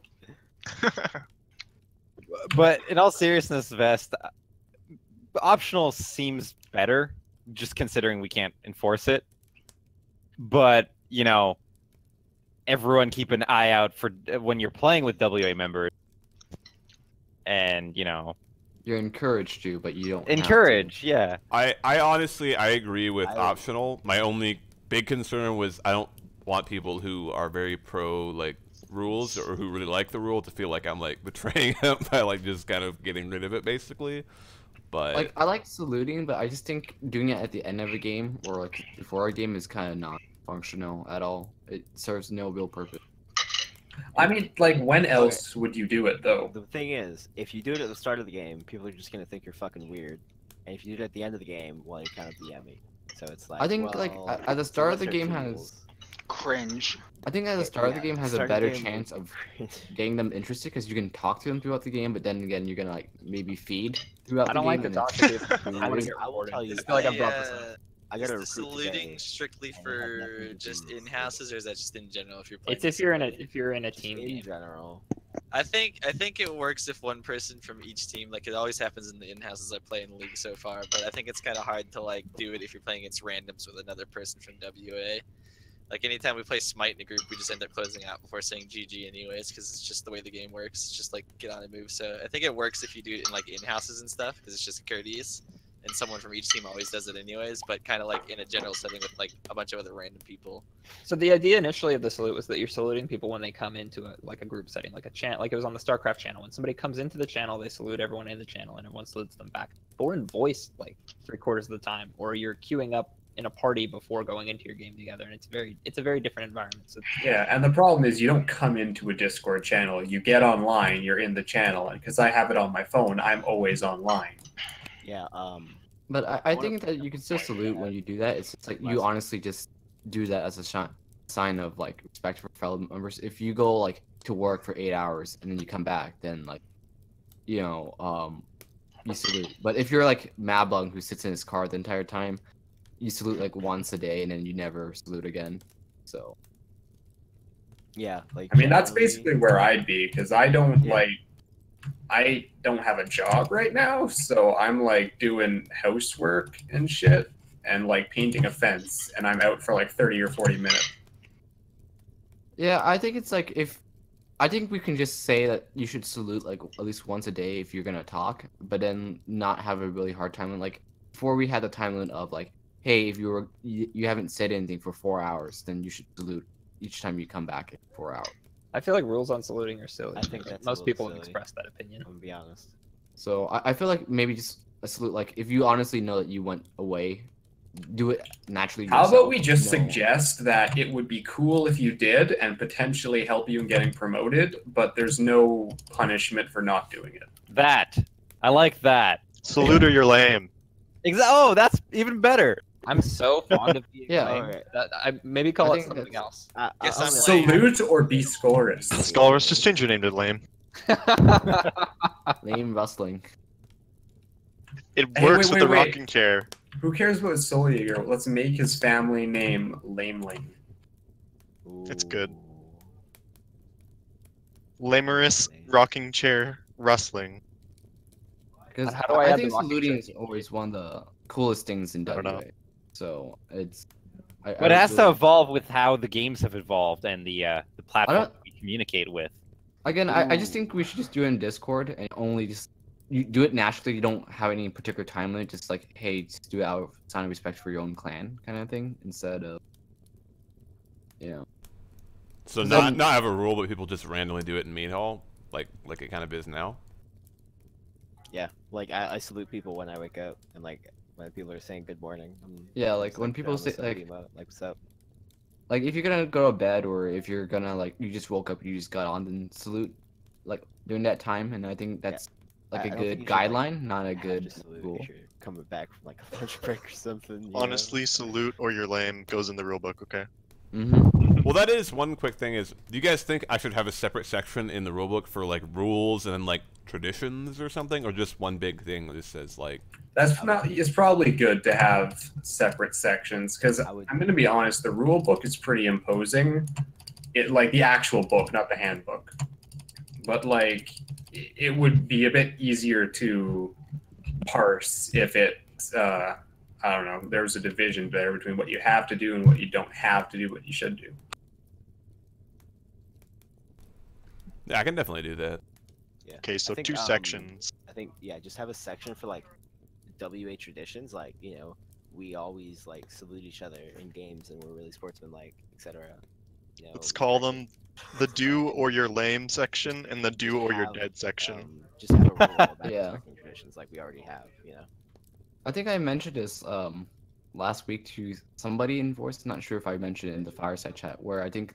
But in all seriousness, Vest, optional seems better, just considering we can't enforce it. But, you know, everyone keep an eye out for when you're playing with WA members. And, you know, You're encouraged to, but you don't have to. encourage, yeah. I honestly I agree with I- optional. My only big concern was I don't want people who are very pro like rules or who really like the rule to feel like I'm like betraying them by like just kind of getting rid of it basically. But Like, I like saluting, but I just think doing it at the end of a game or like before a game is kind of not functional at all. It serves no real purpose. I mean, like, when else would you do it though? The thing is, if you do it at the start of the game, people are just gonna think you're fucking weird. And if you do it at the end of the game, well, you kind of DM me. So it's like, I think like well, at the start of the lesser game tools. has. Cringe. I think at the start of the Yeah, game has a start better game- chance of getting them interested because you can talk to them throughout the game, but then again you're gonna like maybe feed throughout I the don't like game. to and talk to it's people. I want to weird. get I will rewarded. tell you I feel like I've that. brought this up. I Is got a the recruit saluting today, strictly and it had nothing for to just do in with houses, or is that just in general if you're playing? It's if you're in a team in game. general. I think it works if one person from each team, like it always happens in the in-houses I play in the league so far, but I think it's kind of hard to like do it if you're playing against randoms with another person from WA. Like anytime we play Smite in a group, we just end up closing out before saying GG anyways, because it's just the way the game works. It's just like get on and move. So I think it works if you do it in like in-houses and stuff, because it's just courteous, and someone from each team always does it anyways. But kind of like in a general setting with like a bunch of other random people. So the idea initially of the salute was that you're saluting people when they come into a group setting, like a channel, like it was on the StarCraft channel. When somebody comes into the channel, they salute everyone in the channel, and everyone salutes them back. But we're in voice like 3/4 of the time, or you're queuing up in a party before going into your game together, and it's a very different environment. So Yeah, and the problem is you don't come into a Discord channel. You get online, you're in the channel, and because I have it on my phone, I'm always online. Yeah. But I think that you can still salute when you do that. It's just like you honestly just do that as a sign of like respect for fellow members. If you go like to work for 8 hours and then you come back, then like, you salute. But if you're like Mablung who sits in his car the entire time, you salute like once a day and then you never salute again. So Yeah, like I mean, that's generally- basically where I'd be because I don't Yeah. I don't have a job right now, so I'm like doing housework and shit and like painting a fence, and I'm out for like 30 or 40 minutes. yeah, I think it's like I think we can just say that you should salute like at least once a day if you're gonna talk, but then not have a really hard time. Like before we had the time limit of like, hey, if you haven't said anything for 4 hours, then you should salute each time you come back in 4 hours. I feel like rules on saluting are silly. I think that's a most little people have silly. expressed that opinion. I'm gonna be honest. So I feel like maybe just a salute. Like if you honestly know that you went away, do it naturally. How yourself. about we just No. suggest that it would be cool if you did and potentially help you in getting promoted, but there's no punishment for not doing it. That. I like that. Salute or you're lame. Oh, that's even better. I'm so fond of being Yeah. lame Alright. that I maybe call I it think something else. Guess I'll- I'm lame. Salute or be scoreless. Scholars, just change your name to lame. Lame wrestling. It Hey, works wait, with the wait, wait. rocking chair. Who cares about Soul Eater? Let's make his family name Lameling. It's good. Ooh. Lamerous rocking chair wrestling. Because How do I add think the rocking saluting chair? is always one of the coolest things in I don't know. WA. So it's. But it has to evolve with how the games have evolved and the platform don't- we communicate with. Again, I just think we should just do it in Discord and only just you do it naturally. You don't have any particular time limit. Just like, hey, just do it out of sign of respect for your own clan, kind of thing, instead of, So Then- not have a rule, but people just randomly do it in Meat Hall, like it kind of is now. Yeah, like I salute people when I wake up, and like when people are saying good morning. Yeah, like, just, when people what's say, up, like- Emo? Like what's up? like if you're gonna go to bed or if you're gonna like you just woke up and you just got on, then salute, like during that time. And I think that's like I a don't good think you should, like, guideline, not a Have good to salute rule. if you're coming back from like a lunch break or something. you know? Honestly, salute or you're lame goes in the rule book, okay? Well, that is one quick thing. Is do you guys think I should have a separate section in the rulebook for like rules and then like traditions or something, or just one big thing that just says like? That's not. It's probably good to have separate sections because I would- I'm going to be honest. The rule book is pretty imposing. It like the actual book, not the handbook. But like, it would be a bit easier to parse if it. I don't know. There was a division there between what you have to do and what you don't have to do, what you should do. Yeah, I can definitely do that. Yeah. Okay, so I think, 2 sections. I think just have a section for like WA traditions, like we always like salute each other in games and we're really sportsmanlike, etc. Let's call them the do or you're lame section and the do or you're have, dead section. Just have a rule about Yeah. respecting traditions like we already have, I think I mentioned this last week to somebody in voice. Not sure if I mentioned it in the Fireside chat, where I think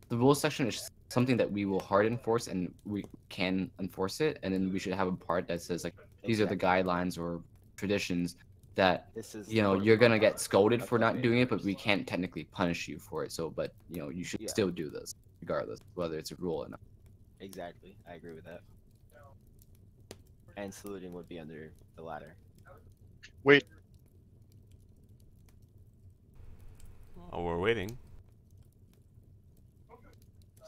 the rules section is something that we will hard enforce and we can enforce it, and then we should have a part that says like these are the guidelines or traditions that This is you're gonna get scolded for not Okay. doing it, but we can't technically punish you for it. So, but you should Yeah. still do this regardless whether it's a rule or not. Exactly. I agree with that. And saluting would be under the latter. Wait, Oh, we're waiting.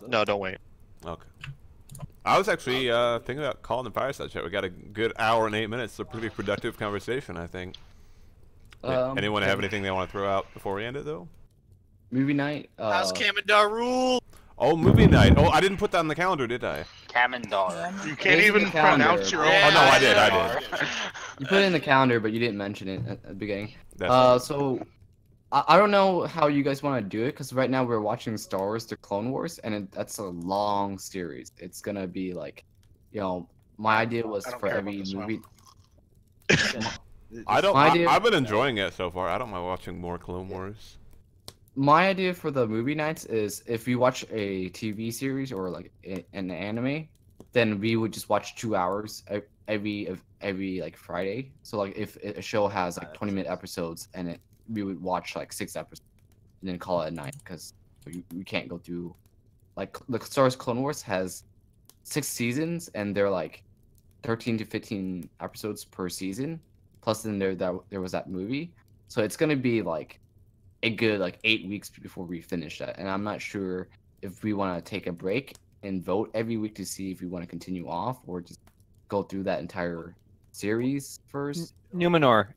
no, don't wait. Okay. I was actually thinking about calling the Fireside chat. We got a good hour and 8 minutes. A pretty productive conversation, I think. Anyone have anything they want to throw out before we end it, though? Movie night. How's Kamendar rule? Oh, movie night. Oh, I didn't put that on the calendar, did I? Kamendar. You can't It is in even the calendar. pronounce your own. Oh, no, I did. You put it in the calendar, but you didn't mention it at the beginning. That's So I don't know how you guys want to do it because right now we're watching Star Wars: The Clone Wars, and that's a long series. It's gonna be like, my idea was I don't for care every about this one. movie. I don't. My idea- I've been enjoying it so far. I don't mind watching more Clone Wars. My idea for the movie nights is if we watch a TV series or like an anime, then we would just watch 2 hours every like Friday. So like if a show has like 20-minute episodes and we would watch like 6 episodes and then call it a night because You can't go through. Like the Star Wars Clone Wars has 6 seasons, and they're like 13 to 15 episodes per season. Plus, then there was that movie, so it's gonna be like a good like 8 weeks before we finish that. And I'm not sure if we want to take a break and vote every week to see if we want to continue off or just go through that entire series first. Numenor,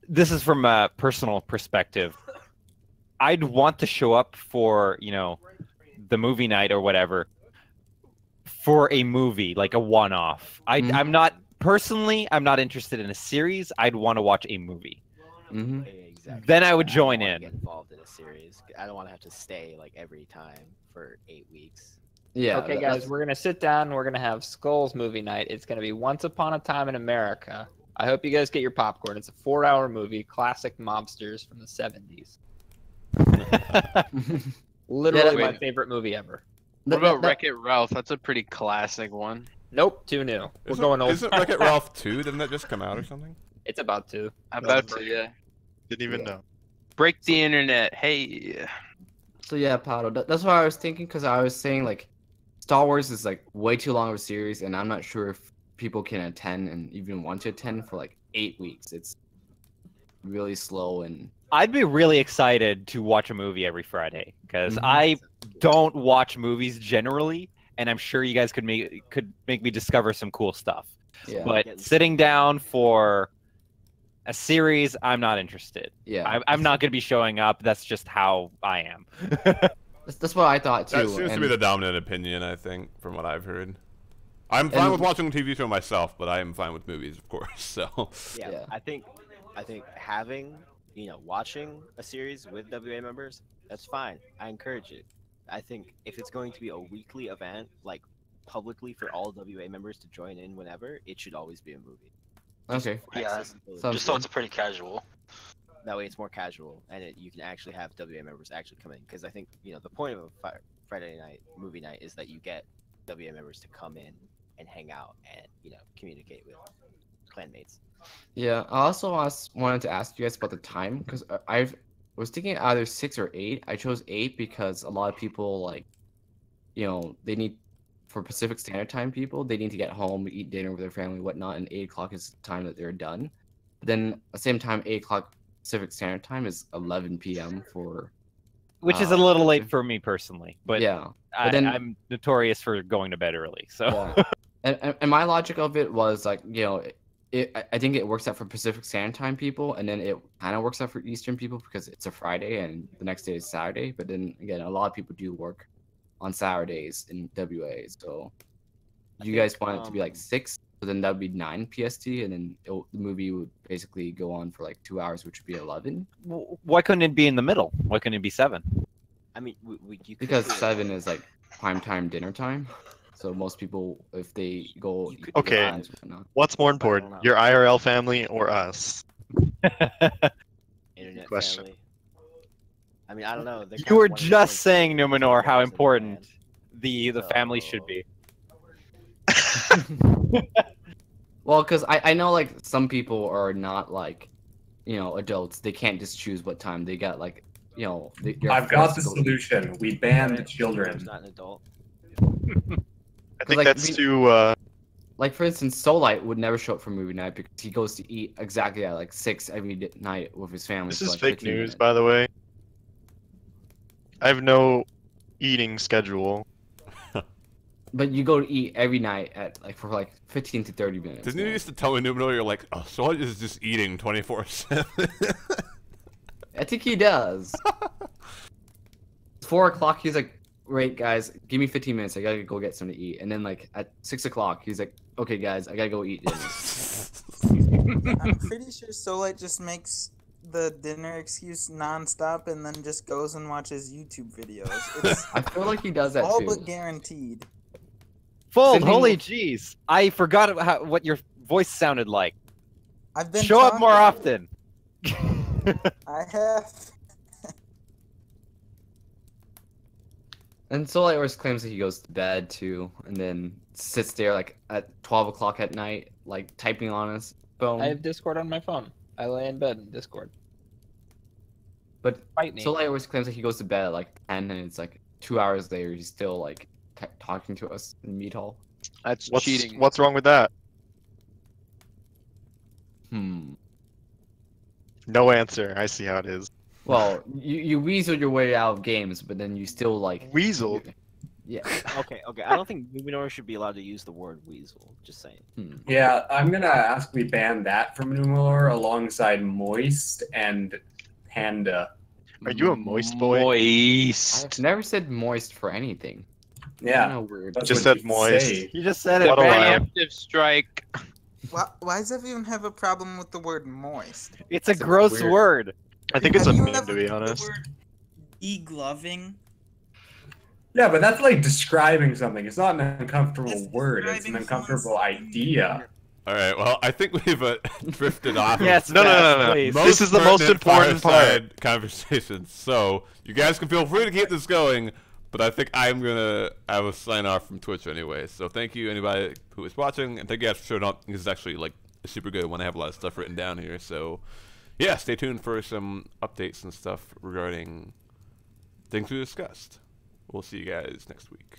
this is from a personal perspective. I'd want to show up for, the movie night or whatever for a movie, like a one-off. I'm not interested in a series. I'd want to watch a movie. Mm-hmm. Exactly. Then I would don't join wanna in. Get involved in a series. I don't want to have to stay like every time for 8 weeks. Yeah. Okay, guys, we're gonna sit down. And we're gonna have Skulls movie night. It's gonna be Once Upon a Time in America. I hope you guys get your popcorn. It's a 4-hour movie, classic mobsters from the 70s. Literally my favorite movie ever. What about Wreck-It Ralph? That's a pretty classic one. Nope, too new. We're going old. Isn't Wreck-It Ralph 2? Didn't that just come out or something? It's about to. About to, yeah. Didn't even know. Break the internet. Hey. So yeah, Pato, that's what I was thinking, because I was saying like Star Wars is like way too long of a series, and I'm not sure if people can attend and even want to attend for like 8 weeks. It's really slow, and I'd be really excited to watch a movie every Friday, because I don't watch movies generally, and I'm sure you guys could make me discover some cool stuff. Yeah. But sitting down for a series, I'm not interested. Yeah. I'm not going to be showing up. That's just how I am. That's what I thought too. That seems to be the dominant opinion, I think, from what I've heard. I'm fine with watching a TV show myself, but I am fine with movies, of course. So yeah. I think having watching a series with WA members, that's fine. I encourage it. I think if it's going to be a weekly event, like publicly for all WA members to join in whenever, it should always be a movie. Okay. Yeah, just so it's pretty casual. That way it's more casual, and you can actually have WA members actually come in. Because I think, the point of a Friday night movie night is that you get WA members to come in and hang out and, communicate with clanmates. Yeah, I also wanted to ask you guys about the time, because I was thinking either 6 or 8. I chose 8 because a lot of people, like, they need, for Pacific Standard Time people, they need to get home, eat dinner with their family, whatnot, and 8 o'clock is the time that they're done. But then at the same time, 8 o'clock Pacific Standard Time is 11 p.m. for... Which is a little late for me personally, but yeah. But then, I'm notorious for going to bed early, so... Yeah. And my logic of it was, like, I think it works out for Pacific Standard Time people, and then it kind of works out for Eastern people because it's a Friday and the next day is Saturday. But then again, a lot of people do work on Saturdays in WA. So you guys want it to be like 6, so then that would be 9 PST, and then the movie would basically go on for like 2 hours, which would be 11. Why couldn't it be in the middle? Why couldn't it be 7? I mean, because 7 is like prime time dinner time. So most people, if they go... Okay, what's more important, your IRL family or us? Internet question. Family. I mean, I don't know. You were just saying, Numenor, how important the family should be. Well, because I know, like, some people are not, like, adults. They can't just choose what time. They got, like, I've got the solution. We banned children. Not an adult. I think that's too. Like, for instance, Solite would never show up for movie night because he goes to eat exactly at like 6 every night with his family. This is like fake news, by the way. I have no eating schedule. But you go to eat every night at for like 15 to 30 minutes. Didn't you used to tell me, Numenor, you're like, oh, Solite is just eating 24/7. I think he does. 4 o'clock, he's like, "Wait, guys, give me 15 minutes. I gotta go get something to eat." And then, like, at 6 o'clock, he's like, "Okay, guys, I gotta go eat dinner." I'm pretty sure Solite just makes the dinner excuse nonstop and then just goes and watches YouTube videos. It's I feel like he does that all too. but guaranteed. Fold, holy jeez. I forgot what your voice sounded like. I've been Show up more often. I have. And Solite always claims that he goes to bed too, and then sits there like at 12 o'clock at night, like typing on his phone. I have Discord on my phone. I lay in bed in Discord. But Fight me. Soleil always claims that he goes to bed at like 10, and it's like 2 hours later he's still like talking to us in Meat Hall. That's What's cheating. what's wrong with that? No answer. I see how it is. Well, you weasel your way out of games, but then you still like Weasel. Yeah. Okay. I don't think Numenor should be allowed to use the word weasel. Just saying. Yeah, I'm gonna ask we ban that from Numenor alongside moist and panda. Are you a moist boy? Moist. I've never said moist for anything. Yeah, No weird. that's Just what said you moist. say. You just said it. What a man. lie. Preemptive strike. Why does everyone have a problem with the word moist? It's a gross weird. word. I think it's a Have you meme, ever to be heard the honest. word degloving? Yeah, but that's like describing something. It's not an uncomfortable That's word. It's an describing uncomfortable someone's idea. All right. Well, I think we've drifted off. Yes. No, no. please. This is the most pertinent important part. Fireside conversation. So you guys can feel free to keep this going, but I think I will sign off from Twitch anyway. So thank you anybody who is watching, and thank you guys for showing up. This is actually like a super good one. I have a lot of stuff written down here. So yeah, stay tuned for some updates and stuff regarding things we discussed. We'll see you guys next week.